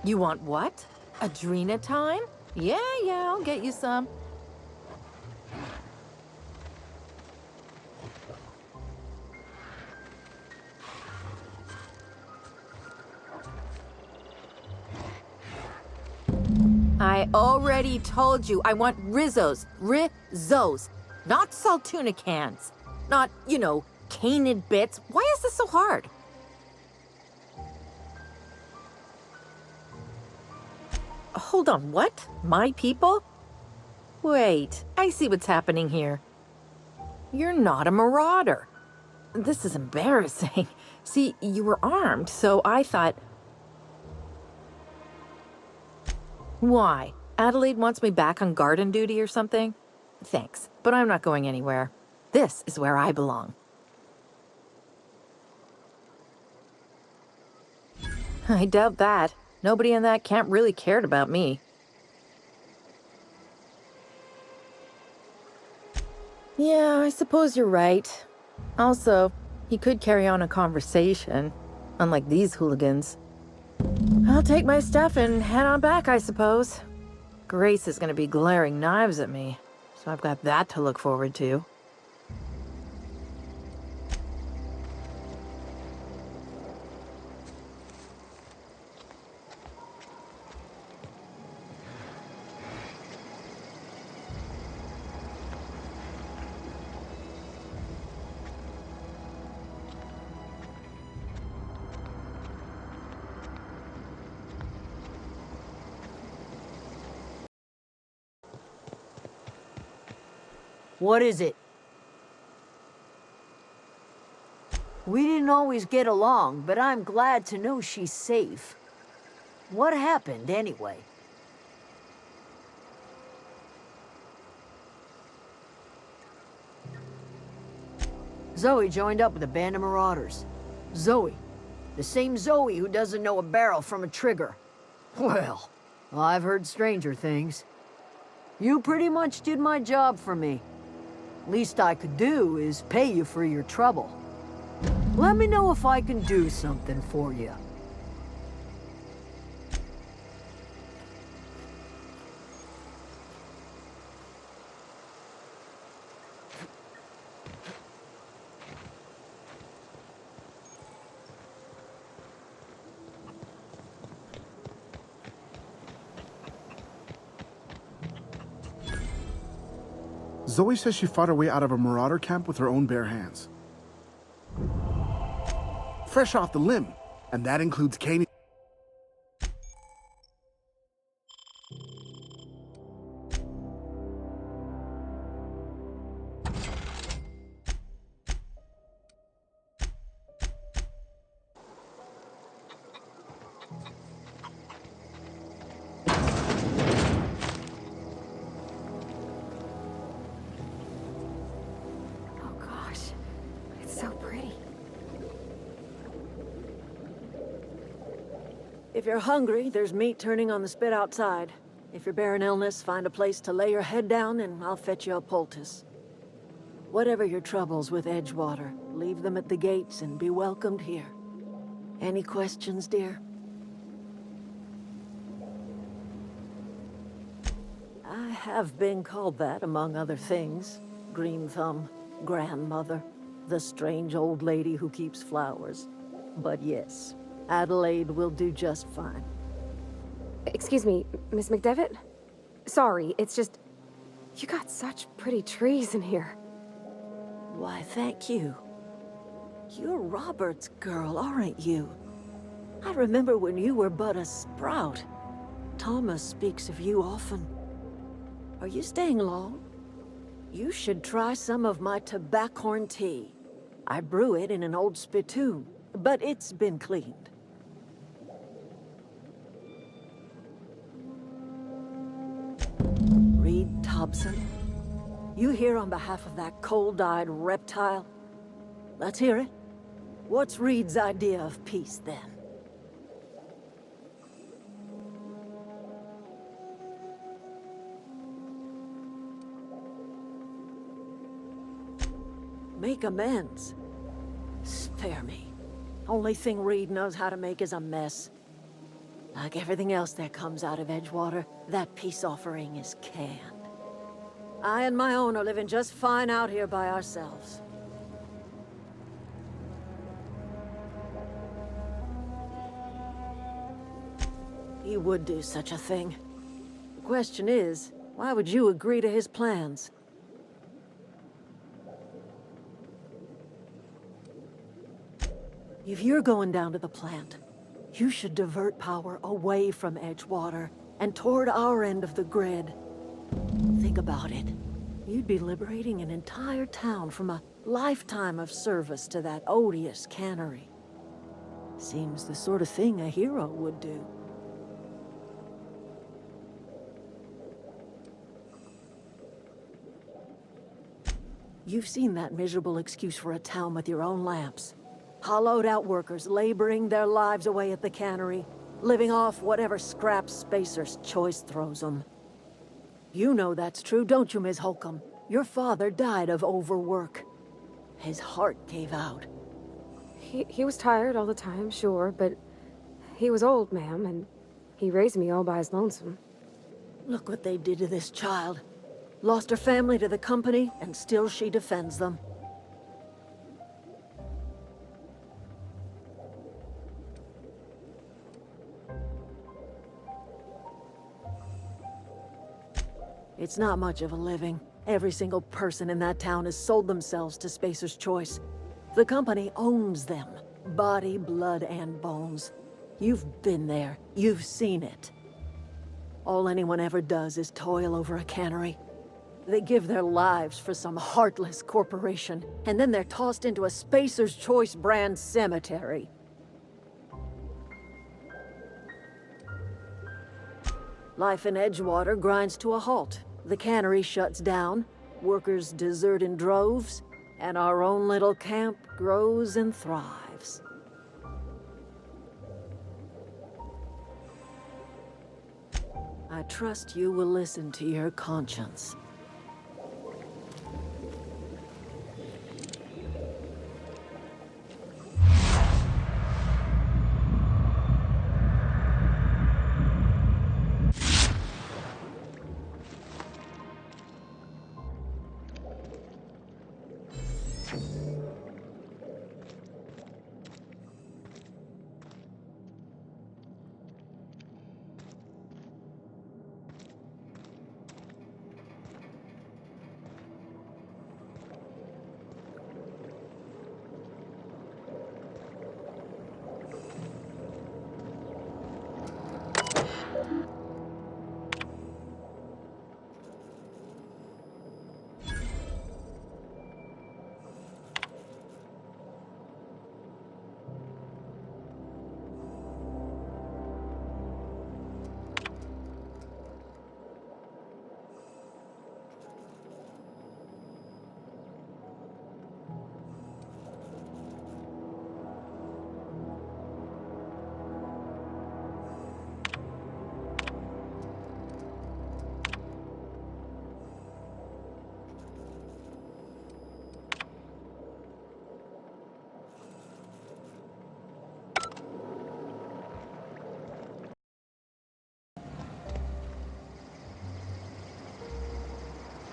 You want what? Adrena time? Yeah, I'll get you some. I already told you I want Rizzos. Rizzos. Not Saltuna cans. Not, you know, canid bits. Why is this so hard? Hold on, what? My people? Wait, I see what's happening here. You're not a marauder. This is embarrassing. See, you were armed, so I thought... Why? Adelaide wants me back on garden duty or something? Thanks, but I'm not going anywhere. This is where I belong. I doubt that. Nobody in that camp really cared about me. Yeah, I suppose you're right. Also, he could carry on a conversation, unlike these hooligans. I'll take my stuff and head on back, I suppose. Grace is gonna be glaring knives at me, so I've got that to look forward to. What is it? We didn't always get along, but I'm glad to know she's safe. What happened, anyway? Zoe joined up with a band of marauders. Zoe. The same Zoe who doesn't know a barrel from a trigger. Well, I've heard stranger things. You pretty much did my job for me. Least I could do is pay you for your trouble. Let me know if I can do something for you. Zoe says she fought her way out of a marauder camp with her own bare hands. Fresh off the limb, and that includes Kane. If you're hungry, there's meat turning on the spit outside. If you're bearing illness, find a place to lay your head down and I'll fetch you a poultice. Whatever your troubles with Edgewater, leave them at the gates and be welcomed here. Any questions, dear? I have been called that, among other things. Green Thumb, grandmother, the strange old lady who keeps flowers. But yes, Adelaide will do just fine. Excuse me, Miss McDevitt? Sorry, it's just... You got such pretty trees in here. Why, thank you. You're Robert's girl, aren't you? I remember when you were but a sprout. Thomas speaks of you often. Are you staying long? You should try some of my tobaccorn tea. I brew it in an old spittoon, but it's been cleaned. Reed Thompson? You here on behalf of that cold-eyed reptile? Let's hear it. What's Reed's idea of peace, then? Make amends. Spare me. Only thing Reed knows how to make is a mess. Like everything else that comes out of Edgewater, that peace offering is canned. I and my own are living just fine out here by ourselves. He would do such a thing. question is, why would you agree to his plans? If you're going down to the plant, you should divert power away from Edgewater and toward our end of the grid. Think about it. You'd be liberating an entire town from a lifetime of service to that odious cannery. Seems the sort of thing a hero would do. You've seen that miserable excuse for a town with your own lamps. Hollowed out workers laboring their lives away at the cannery, living off whatever scraps Spacer's Choice throws them. You know that's true, don't you, Ms. Holcomb? Your father died of overwork. His heart gave out. He was tired all the time, sure, but he was old, ma'am, and he raised me all by his lonesome. Look what they did to this child. Lost her family to the company, and still she defends them. It's not much of a living. Every single person in that town has sold themselves to Spacer's Choice. The company owns them. Body, blood, and bones. You've been there. You've seen it. All anyone ever does is toil over a cannery. They give their lives for some heartless corporation, and then they're tossed into a Spacer's Choice brand cemetery. Life in Edgewater grinds to a halt. The cannery shuts down, workers desert in droves, and our own little camp grows and thrives. I trust you will listen to your conscience.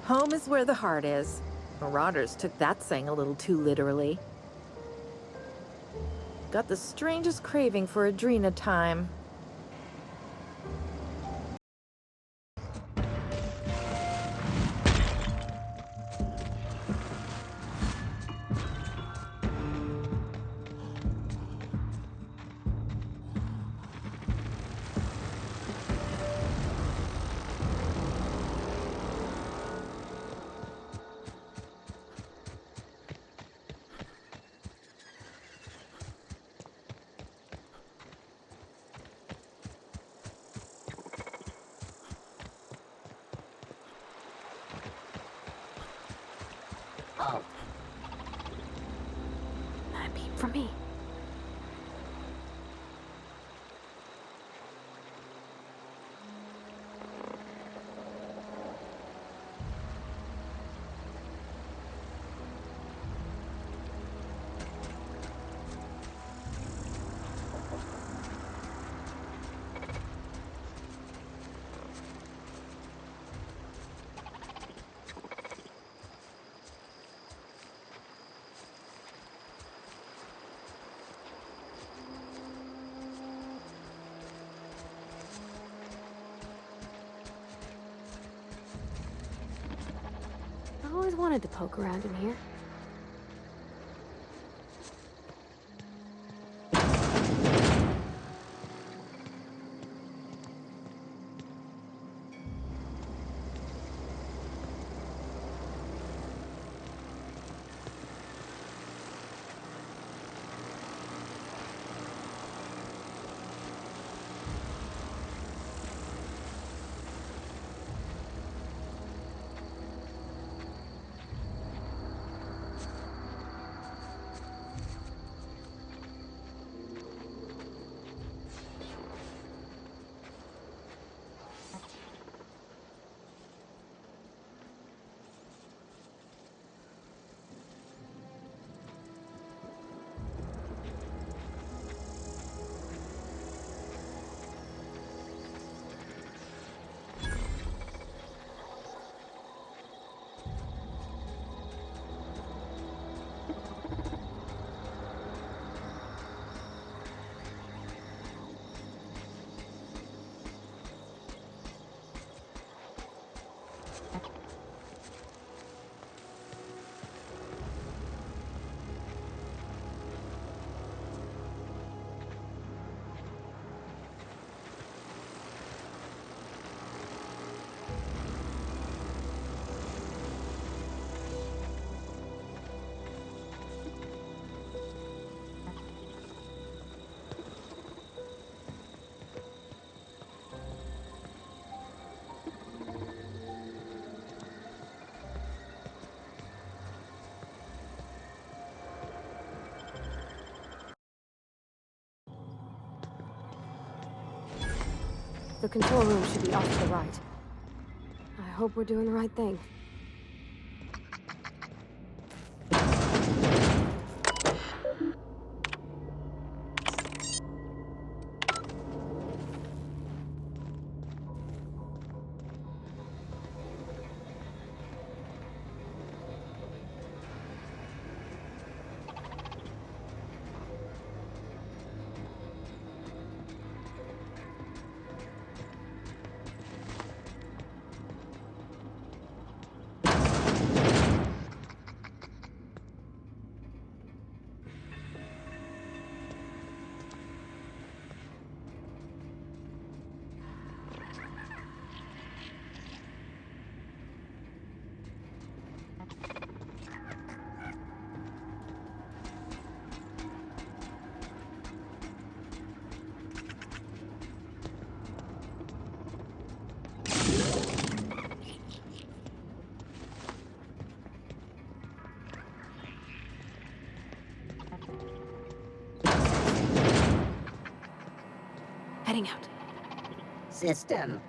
Home is where the heart is. Marauders took that saying a little too literally. Got the strangest craving for Adrena time. Oh. That beep from me. always wanted to poke around in here. The control room should be off to the right. I hope we're doing the right thing. Heading out. System.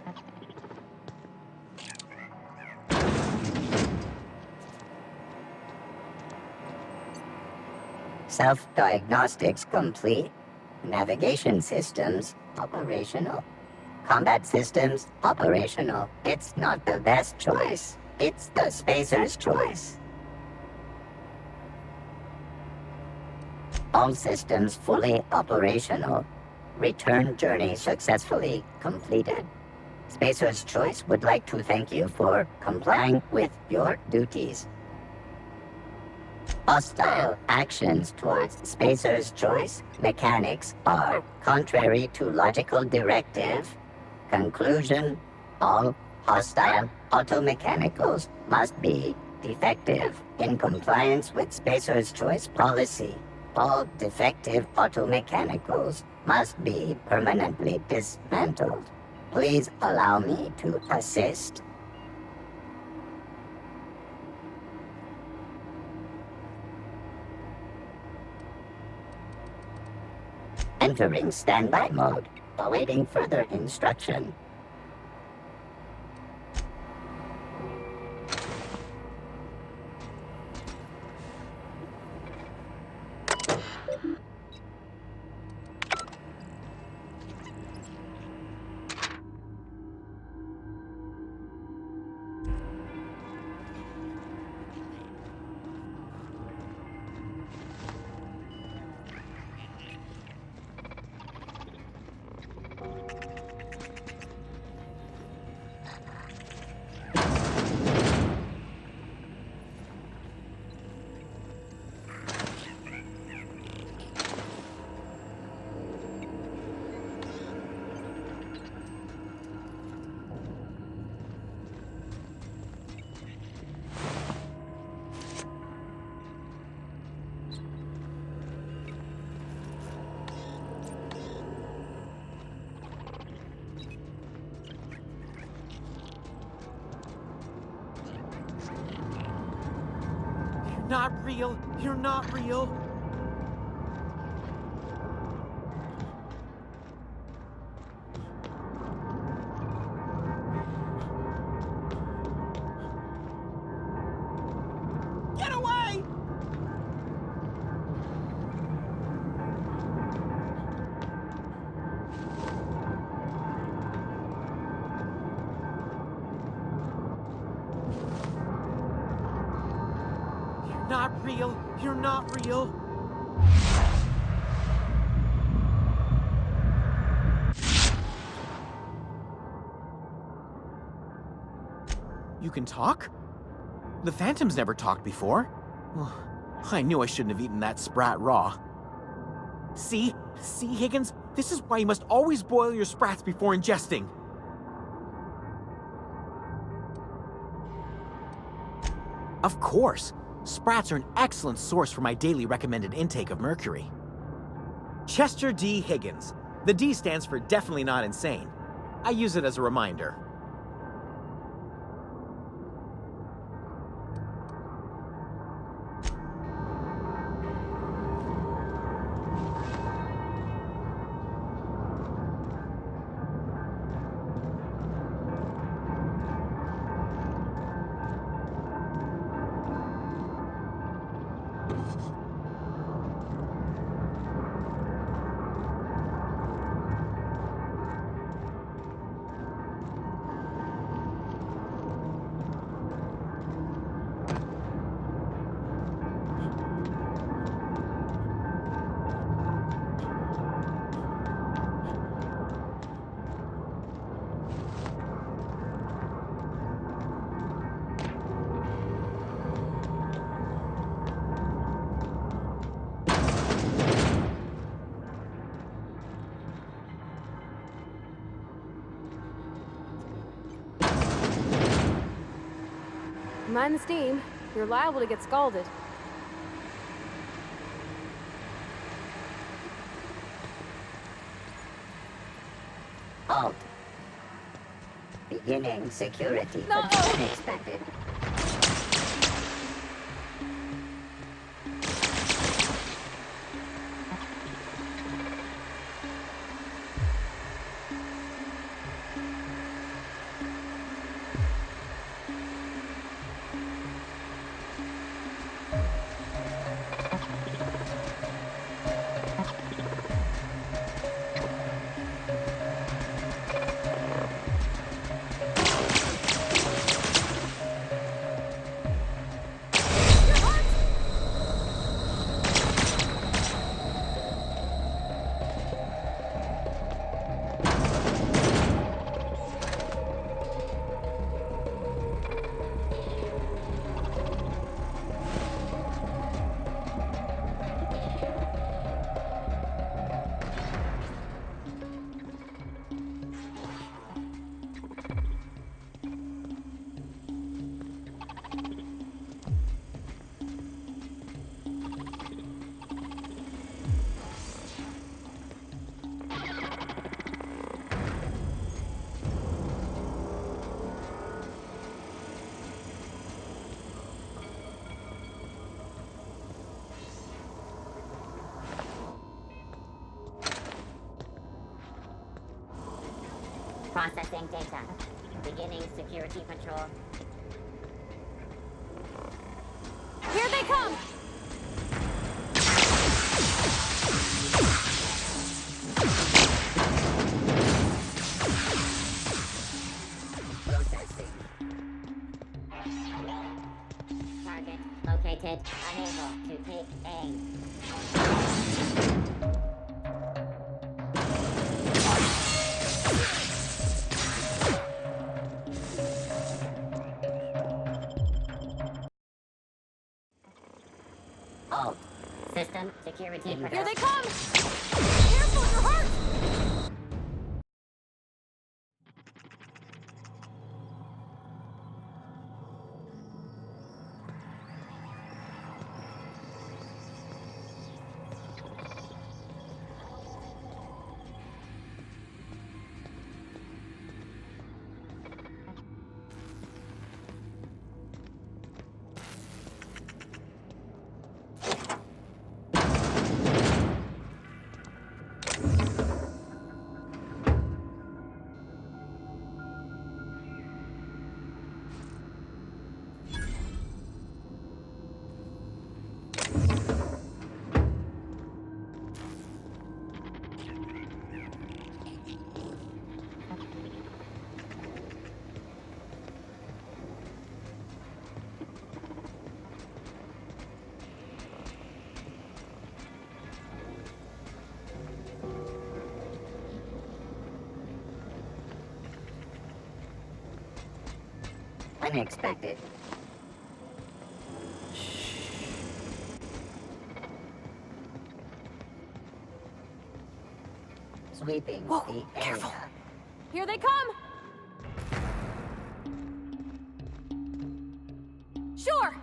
Self-diagnostics complete. Navigation systems operational. Combat systems operational. It's not the best choice. It's the spacer's choice. All systems fully operational. Return journey successfully completed. Spacer's Choice would like to thank you for complying with your duties. Hostile actions towards Spacer's Choice mechanics are contrary to logical directive. Conclusion: all hostile automechanicals must be defective in compliance with Spacer's Choice policy. All defective automechanicals must be permanently dismantled. Please allow me to assist. Entering standby mode, awaiting further instruction. Not real. You're not real. Get away! Not real. You're not real. You can talk? The Phantom's never talked before. I knew I shouldn't have eaten that sprat raw. See, Higgins? This is why you must always boil your sprats before ingesting. Of course. Sprats are an excellent source for my daily recommended intake of mercury. Chester D. Higgins. The D stands for definitely not insane. I use it as a reminder. Mind the steam. You're liable to get scalded. Halt. Beginning security. No! Unexpected. Processing data. Beginning security patrol. Here they come! Processing. Target located. Unable to take aim. Halt. System security patrol. Here they come! Careful, you're hurt! Unexpected. Sweeping Whoa, the careful. area. Here they come! Sure!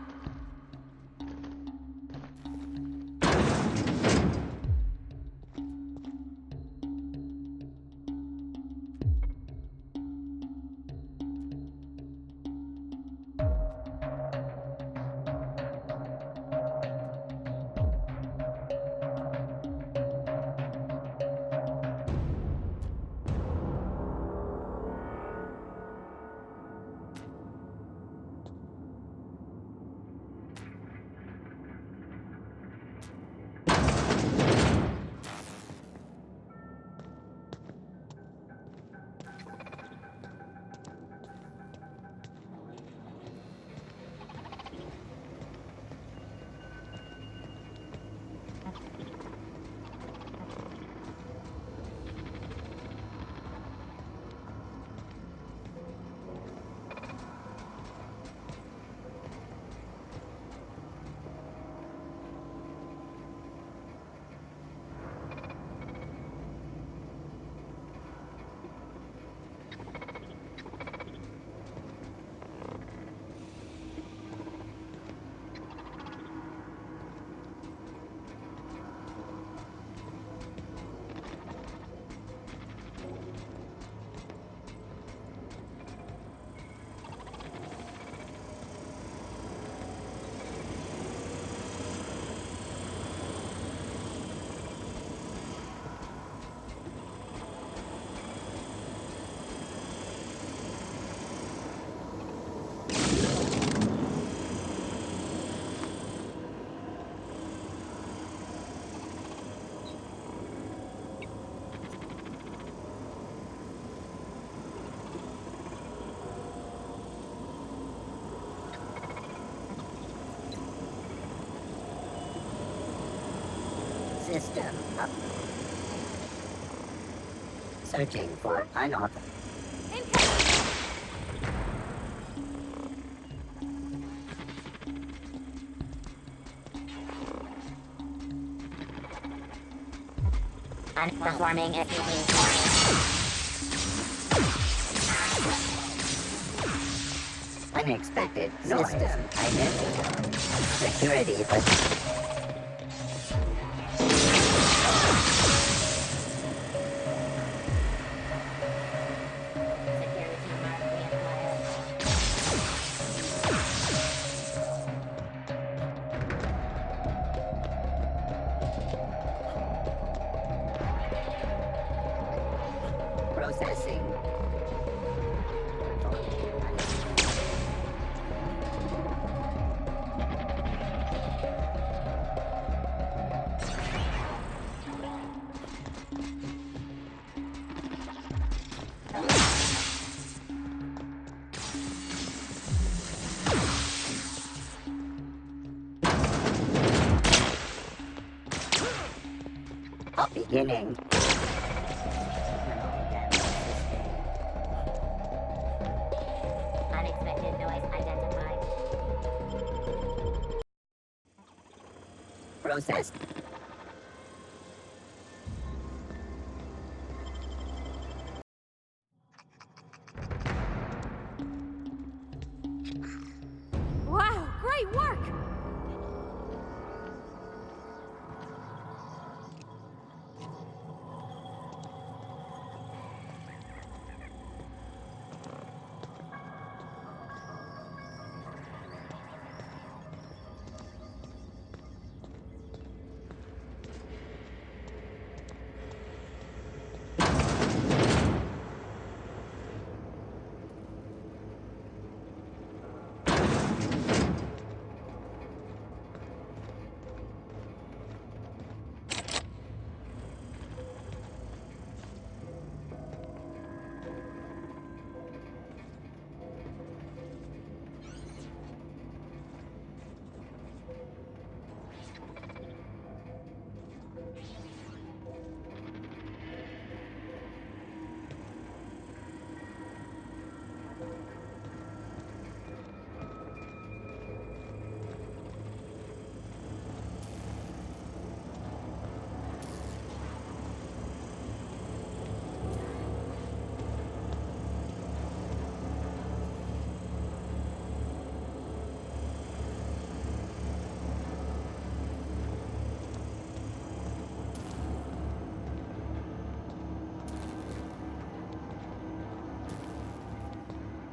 System up. Searching for unauthorized. Unperforming FEV. Unexpected noise. System identified. Security but processing. Beginning. Unexpected noise identified. Processed. Wow, great work!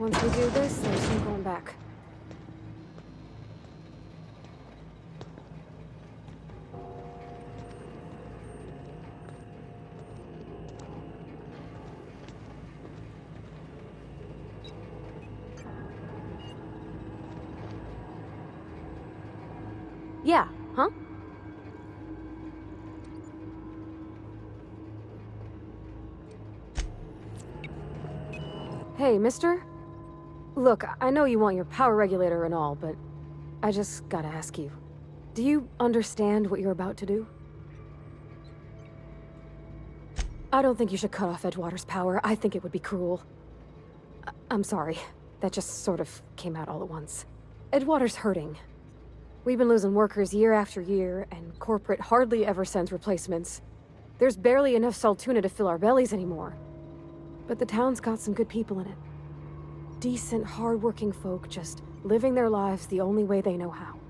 Once we do this, there's no going back. Yeah, huh? Hey, mister? Look, I know you want your power regulator and all, but I just gotta ask you. Do you understand what you're about to do? I don't think you should cut off Edgewater's power. I think it would be cruel. I'm sorry. That just sort of came out all at once. Edgewater's hurting. We've been losing workers year after year, and corporate hardly ever sends replacements. There's barely enough Saltuna to fill our bellies anymore. But the town's got some good people in it. Decent, hard-working folk just living their lives the only way they know how.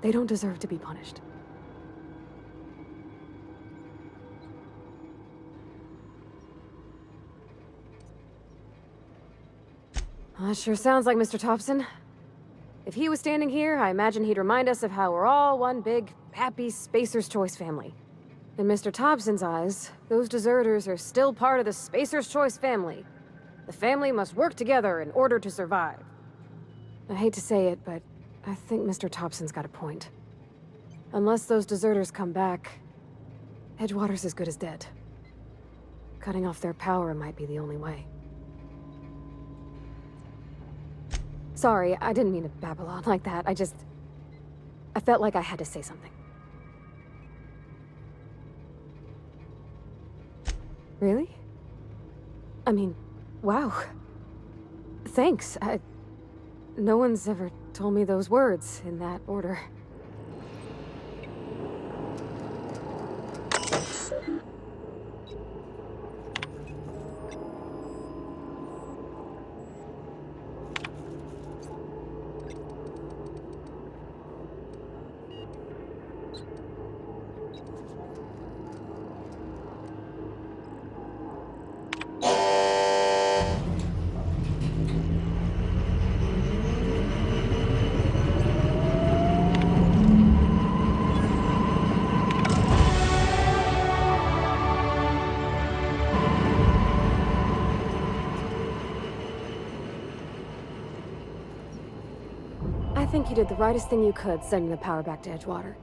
They don't deserve to be punished. Well, that sure sounds like Mr. Thompson. If he was standing here, I imagine he'd remind us of how we're all one big, happy Spacer's Choice family. In Mr. Thompson's eyes, those deserters are still part of the Spacer's Choice family. The family must work together in order to survive. I hate to say it, but I think Mr. Thompson's got a point. Unless those deserters come back, Edgewater's as good as dead. Cutting off their power might be the only way. Sorry, I didn't mean to babble on like that. I felt like I had to say something. Really? I mean, wow. Thanks. No one's ever told me those words in that order. I think you did the rightest thing you could, sending the power back to Edgewater.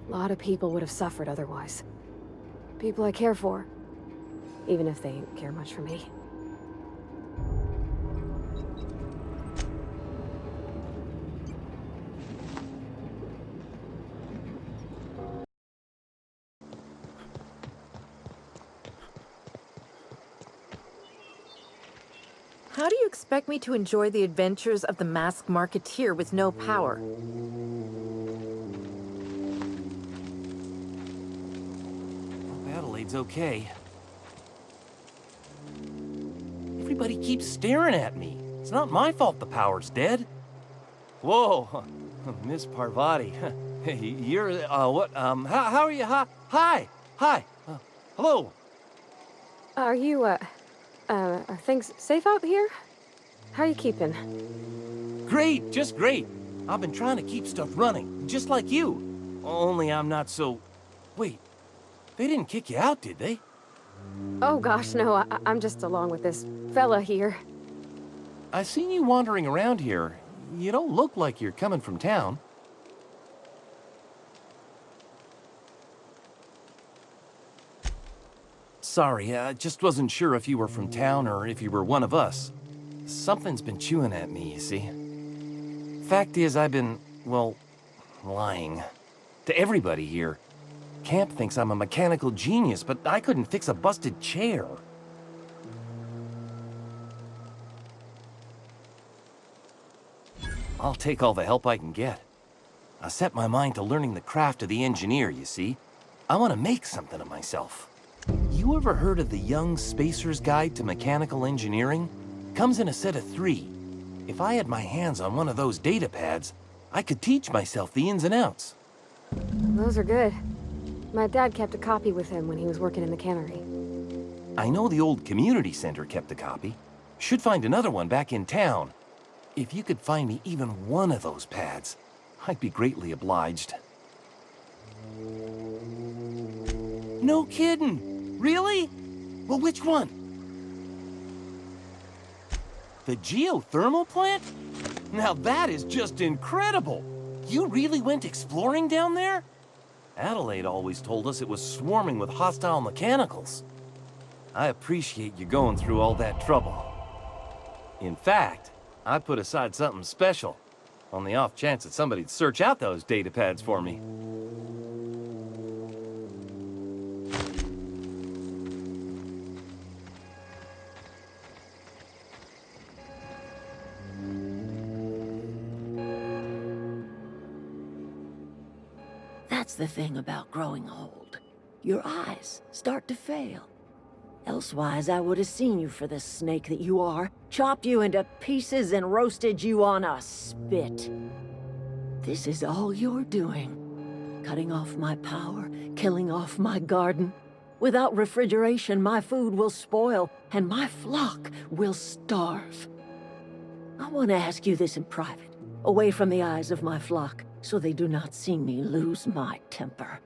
A lot of people would have suffered otherwise. People I care for. Even if they don't care much for me. How do you expect me to enjoy the adventures of the masked marketeer with no power? Adelaide's okay. Everybody keeps staring at me. It's not my fault the power's dead. Whoa, Miss Parvati. Hey, you're, what, how are you? Hi, hello. Are you, are things safe out here? How are you keeping? Great, just great. I've been trying to keep stuff running, just like you. Only I'm not so... Wait, they didn't kick you out, did they? Oh gosh, no, I'm just along with this fella here. I seen you wandering around here. You don't look like you're coming from town. Sorry, I just wasn't sure if you were from town or if you were one of us. Something's been chewing at me, you see. Fact is, I've been, well, lying. To everybody here. Camp thinks I'm a mechanical genius, but I couldn't fix a busted chair. I'll take all the help I can get. I set my mind to learning the craft of the engineer, you see. I want to make something of myself. You ever heard of the Young Spacer's Guide to Mechanical Engineering? Comes in a set of 3. If I had my hands on one of those data pads, I could teach myself the ins and outs. Those are good. My dad kept a copy with him when he was working in the cannery. I know the old community center kept a copy. Should find another one back in town. If you could find me even one of those pads, I'd be greatly obliged. No kidding! Really? Well, which one? The geothermal plant? Now that is just incredible! You really went exploring down there? Adelaide always told us it was swarming with hostile mechanicals. I appreciate you going through all that trouble. In fact, I put aside something special, on the off chance that somebody'd search out those data pads for me. That's the thing about growing old. Your eyes start to fail. Elsewise, I would have seen you for the snake that you are, chopped you into pieces and roasted you on a spit. This is all you're doing. Cutting off my power, killing off my garden. Without refrigeration, my food will spoil, and my flock will starve. I want to ask you this in private, away from the eyes of my flock, so they do not see me lose my temper.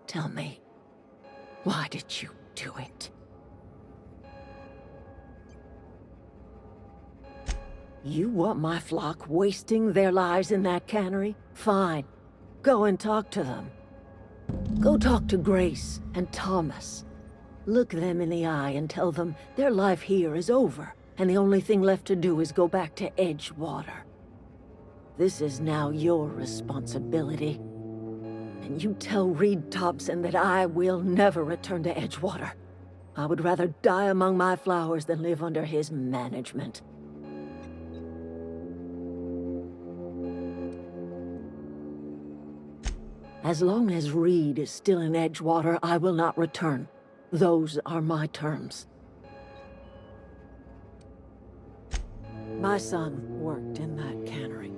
Tell me, why did you do it? You want my flock wasting their lives in that cannery? Fine. Go and talk to them. Go talk to Grace and Thomas. Look them in the eye and tell them their life here is over, and the only thing left to do is go back to Edgewater. This is now your responsibility. And you tell Reed Thompson that I will never return to Edgewater. I would rather die among my flowers than live under his management. As long as Reed is still in Edgewater, I will not return. Those are my terms. My son worked in that cannery.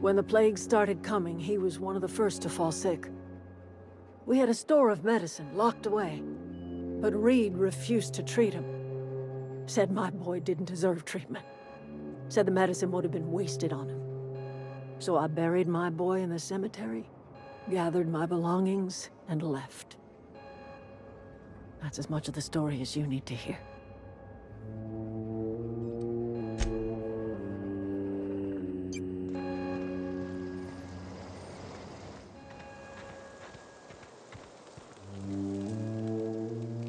When the plague started coming, he was one of the first to fall sick. We had a store of medicine locked away, but Reed refused to treat him. Said my boy didn't deserve treatment. Said the medicine would have been wasted on him. So I buried my boy in the cemetery, gathered my belongings, and left. That's as much of the story as you need to hear.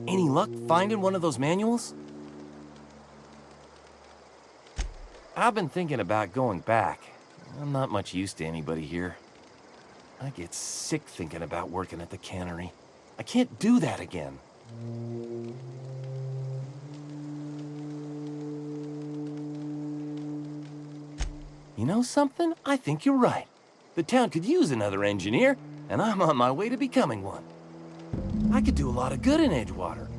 Any luck finding one of those manuals? I've been thinking about going back. I'm not much use to anybody here. I get sick thinking about working at the cannery. I can't do that again. You know something? I think you're right. The town could use another engineer, and I'm on my way to becoming one. I could do a lot of good in Edgewater.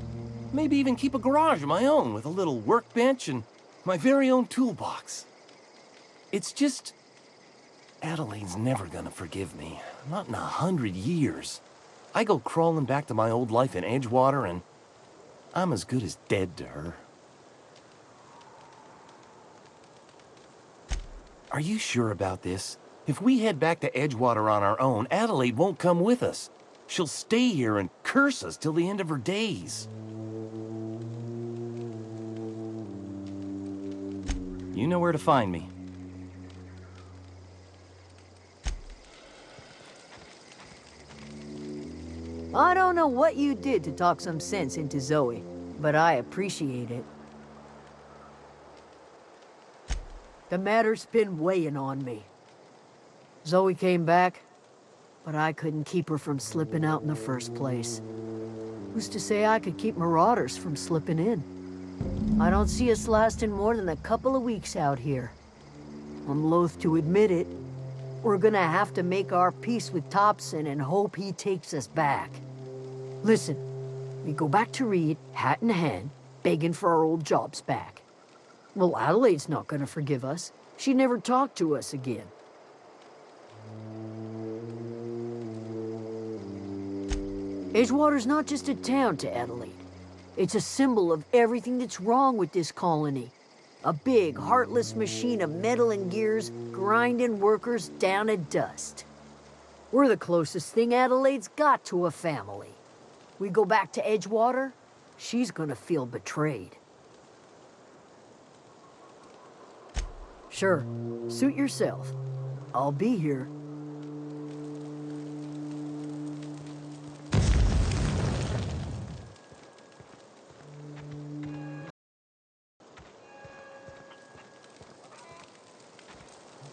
Maybe even keep a garage of my own with a little workbench and my very own toolbox. It's just... Adelaide's never gonna forgive me. Not in 100 years. I go crawling back to my old life in Edgewater and I'm as good as dead to her. Are you sure about this? If we head back to Edgewater on our own, Adelaide won't come with us. She'll stay here and curse us till the end of her days. You know where to find me. I don't know what you did to talk some sense into Zoe, but I appreciate it. The matter's been weighing on me. Zoe came back, but I couldn't keep her from slipping out in the first place. Who's to say I could keep marauders from slipping in? I don't see us lasting more than a couple of weeks out here. I'm loath to admit it. We're gonna have to make our peace with Thompson and hope he takes us back. Listen, we go back to Reed, hat in hand, begging for our old jobs back. Well, Adelaide's not gonna forgive us. She never talked to us again. Edgewater's not just a town to Adelaide. It's a symbol of everything that's wrong with this colony. A big, heartless machine of metal and gears grinding workers down to dust. We're the closest thing Adelaide's got to a family. We go back to Edgewater, she's gonna feel betrayed. Sure, suit yourself. I'll be here.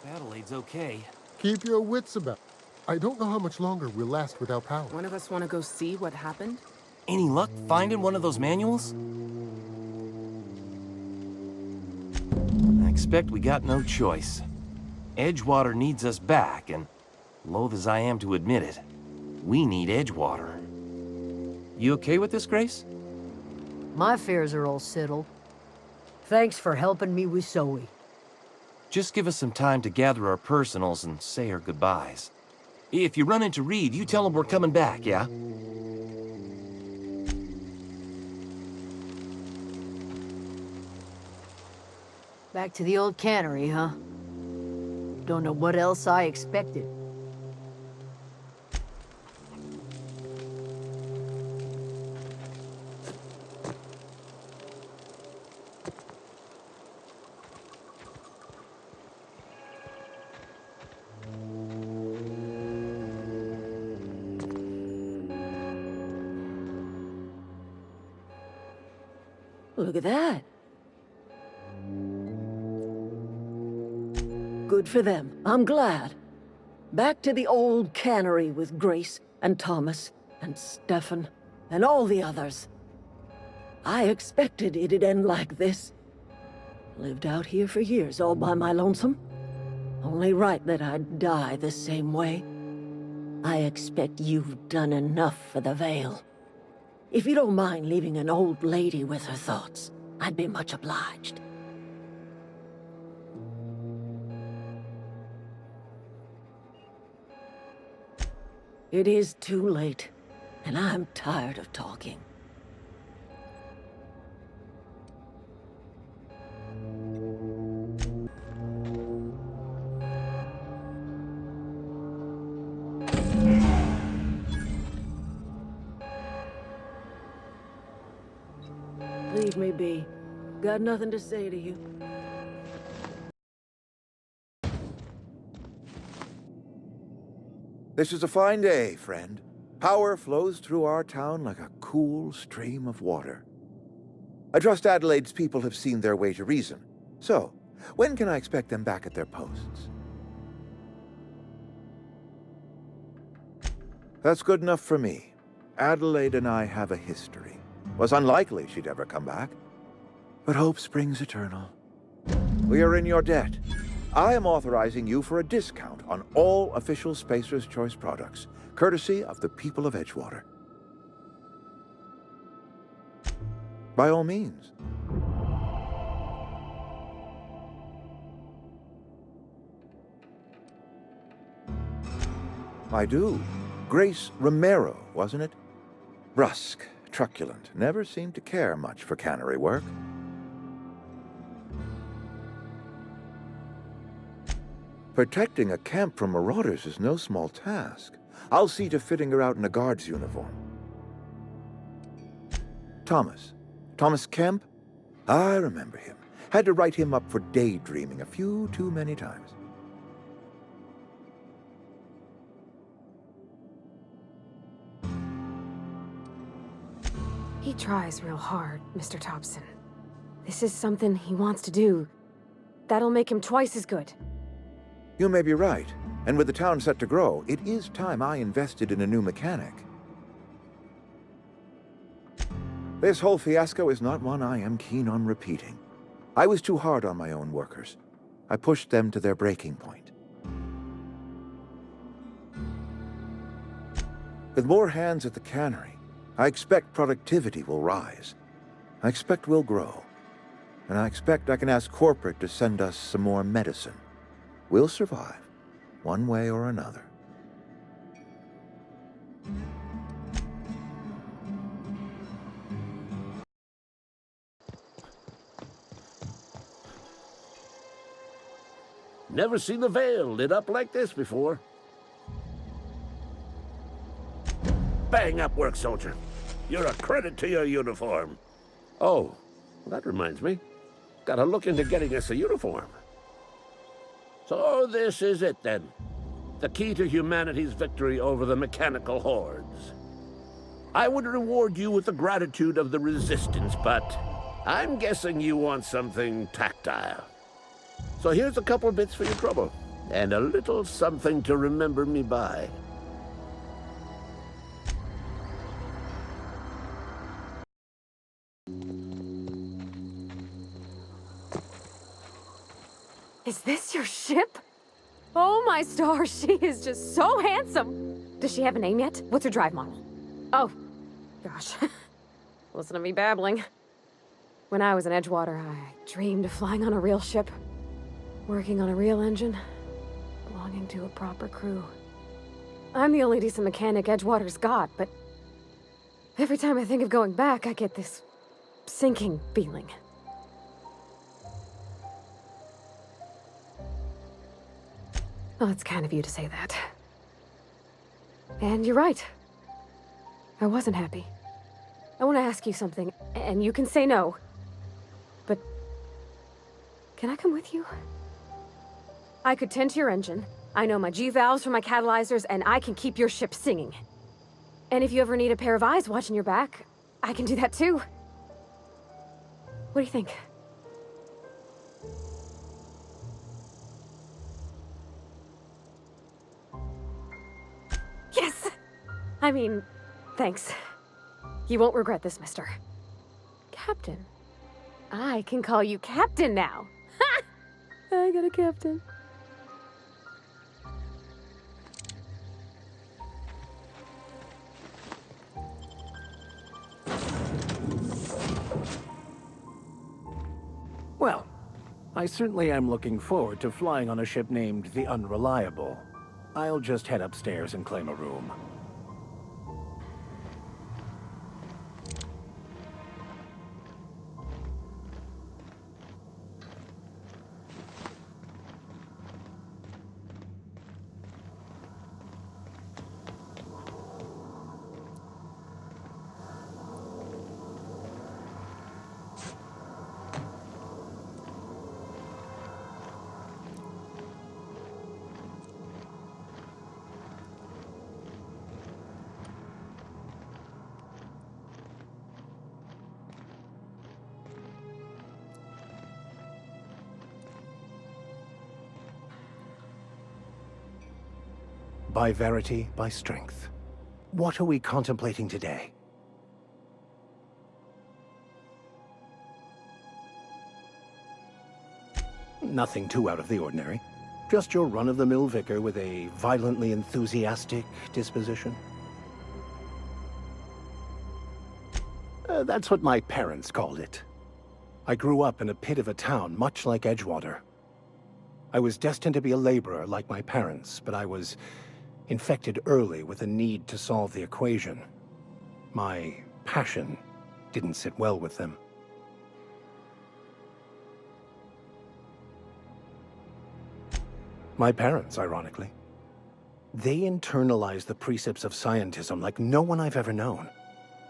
Adelaide's okay. Keep your wits about. I don't know how much longer we'll last without power. One of us want to go see what happened? Any luck finding one of those manuals? I expect we got no choice. Edgewater needs us back, and loath as I am to admit it, we need Edgewater. You okay with this, Grace? My affairs are all settled. Thanks for helping me with Zoe. Just give us some time to gather our personals and say our goodbyes. If you run into Reed, you tell him we're coming back, yeah? Back to the old cannery, huh? Don't know what else I expected. Look at that. Good for them. I'm glad. Back to the old cannery with Grace and Thomas and Stefan and all the others. I expected it'd end like this. Lived out here for years all by my lonesome. Only right that I'd die the same way. I expect you've done enough for the Vale. If you don't mind leaving an old lady with her thoughts, I'd be much obliged. It is too late, and I'm tired of talking. Leave me be. Got nothing to say to you. This is a fine day, friend. Power flows through our town like a cool stream of water. I trust Adelaide's people have seen their way to reason. So, when can I expect them back at their posts? That's good enough for me. Adelaide and I have a history. Was unlikely she'd ever come back. But hope springs eternal. We are in your debt. I am authorizing you for a discount on all official Spacer's Choice products, courtesy of the people of Edgewater. By all means. I do. Grace Romero, wasn't it? Brusque, truculent, never seemed to care much for cannery work. Protecting a camp from marauders is no small task. I'll see to fitting her out in a guard's uniform. Thomas Kemp? I remember him. Had to write him up for daydreaming a few too many times. He tries real hard, Mr. Thompson. This is something he wants to do. That'll make him twice as good. You may be right. And with the town set to grow, it is time I invested in a new mechanic. This whole fiasco is not one I am keen on repeating. I was too hard on my own workers. I pushed them to their breaking point. With more hands at the cannery, I expect productivity will rise. I expect we'll grow. And I expect I can ask corporate to send us some more medicine. We'll survive, one way or another. Never seen the Vale lit up like this before. Bang up work, soldier. You're a credit to your uniform. Oh, that reminds me. Gotta look into getting us a uniform. So this is it, then. The key to humanity's victory over the mechanical hordes. I would reward you with the gratitude of the Resistance, but I'm guessing you want something tactile. So here's a couple of bits for your trouble, and a little something to remember me by. Is this your ship? Oh my stars, she is just so handsome. Does she have a name yet? What's her drive model? Oh, gosh. Listen to me babbling. When I was in Edgewater, I dreamed of flying on a real ship, working on a real engine, belonging to a proper crew. I'm the only decent mechanic Edgewater's got, but every time I think of going back, I get this sinking feeling. Well, it's kind of you to say that. And you're right. I wasn't happy. I want to ask you something, and you can say no. But can I come with you? I could tend to your engine. I know my G-valves for my catalyzers, and I can keep your ship singing. And if you ever need a pair of eyes watching your back, I can do that too. What do you think? Yes! I mean, thanks. You won't regret this, mister. Captain. I can call you Captain now. Ha! I got a captain. Well, I certainly am looking forward to flying on a ship named the Unreliable. I'll just head upstairs and claim a room. By verity, by strength. What are we contemplating today? Nothing too out of the ordinary. Just your run-of-the-mill vicar with a violently enthusiastic disposition. That's what my parents called it. I grew up in a pit of a town, much like Edgewater. I was destined to be a laborer like my parents, but I was infected early with a need to solve the equation. My passion didn't sit well with them. My parents, ironically. They internalized the precepts of scientism like no one I've ever known.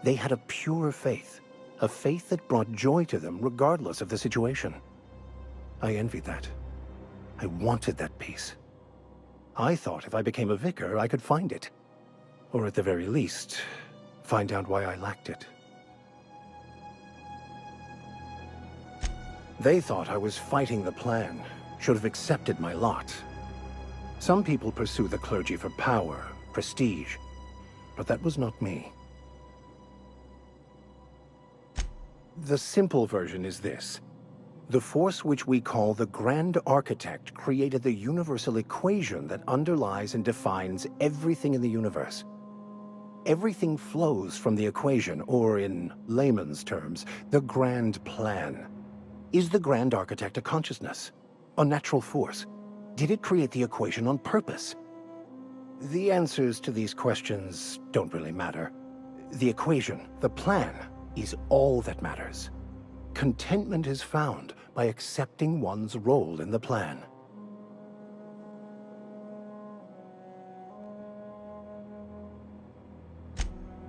They had a pure faith, a faith that brought joy to them regardless of the situation. I envied that. I wanted that peace. I thought if I became a vicar, I could find it. Or at the very least, find out why I lacked it. They thought I was fighting the plan, should have accepted my lot. Some people pursue the clergy for power, prestige, but that was not me. The simple version is this. The force which we call the Grand Architect created the universal equation that underlies and defines everything in the universe. Everything flows from the equation, or in layman's terms, the grand plan. Is the Grand Architect a consciousness? A natural force? Did it create the equation on purpose? The answers to these questions don't really matter. The equation, the plan, is all that matters. Contentment is found by accepting one's role in the plan.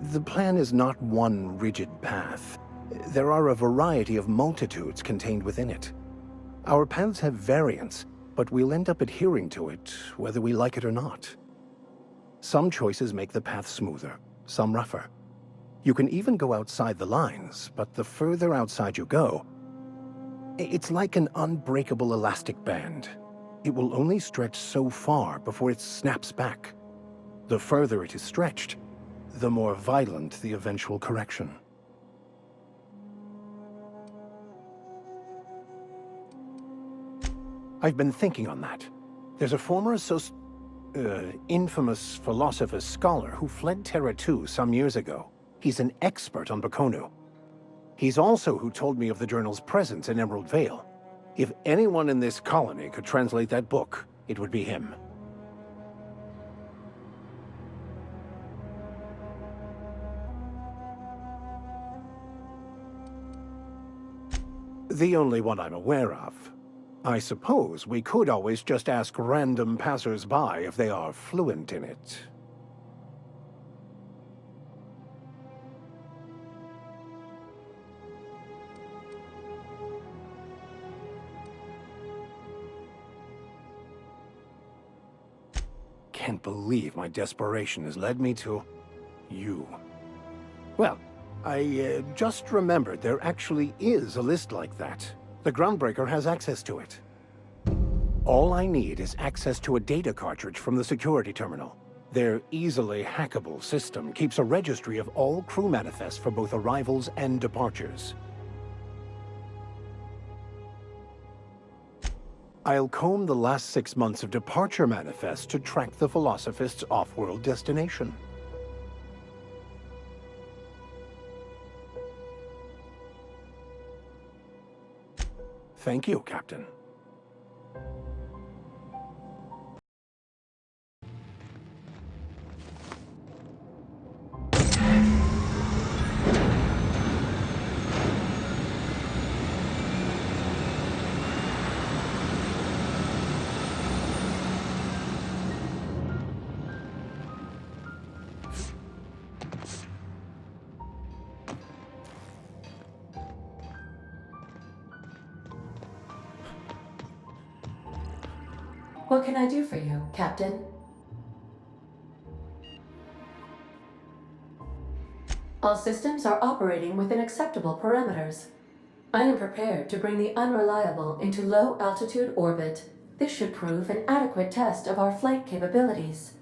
The plan is not one rigid path. There are a variety of multitudes contained within it. Our paths have variance, but we'll end up adhering to it, whether we like it or not. Some choices make the path smoother, some rougher. You can even go outside the lines, but the further outside you go, it's like an unbreakable elastic band. It will only stretch so far before it snaps back. The further it is stretched, the more violent the eventual correction. I've been thinking on that. There's a former infamous philosopher scholar who fled Terra 2 some years ago. He's an expert on Bakonu. He's also who told me of the journal's presence in Emerald Vale. If anyone in this colony could translate that book, it would be him. The only one I'm aware of. I suppose we could always just ask random passers-by if they are fluent in it. Can't believe my desperation has led me to you. Well, I just remembered there actually is a list like that. The Groundbreaker has access to it. All I need is access to a data cartridge from the security terminal. Their easily hackable system keeps a registry of all crew manifests for both arrivals and departures. I'll comb the last 6 months of departure manifests to track the Philosophist's off-world destination. Thank you, Captain. What can I do for you, Captain? All systems are operating within acceptable parameters. I am prepared to bring the unreliable into low-altitude orbit. This should prove an adequate test of our flight capabilities.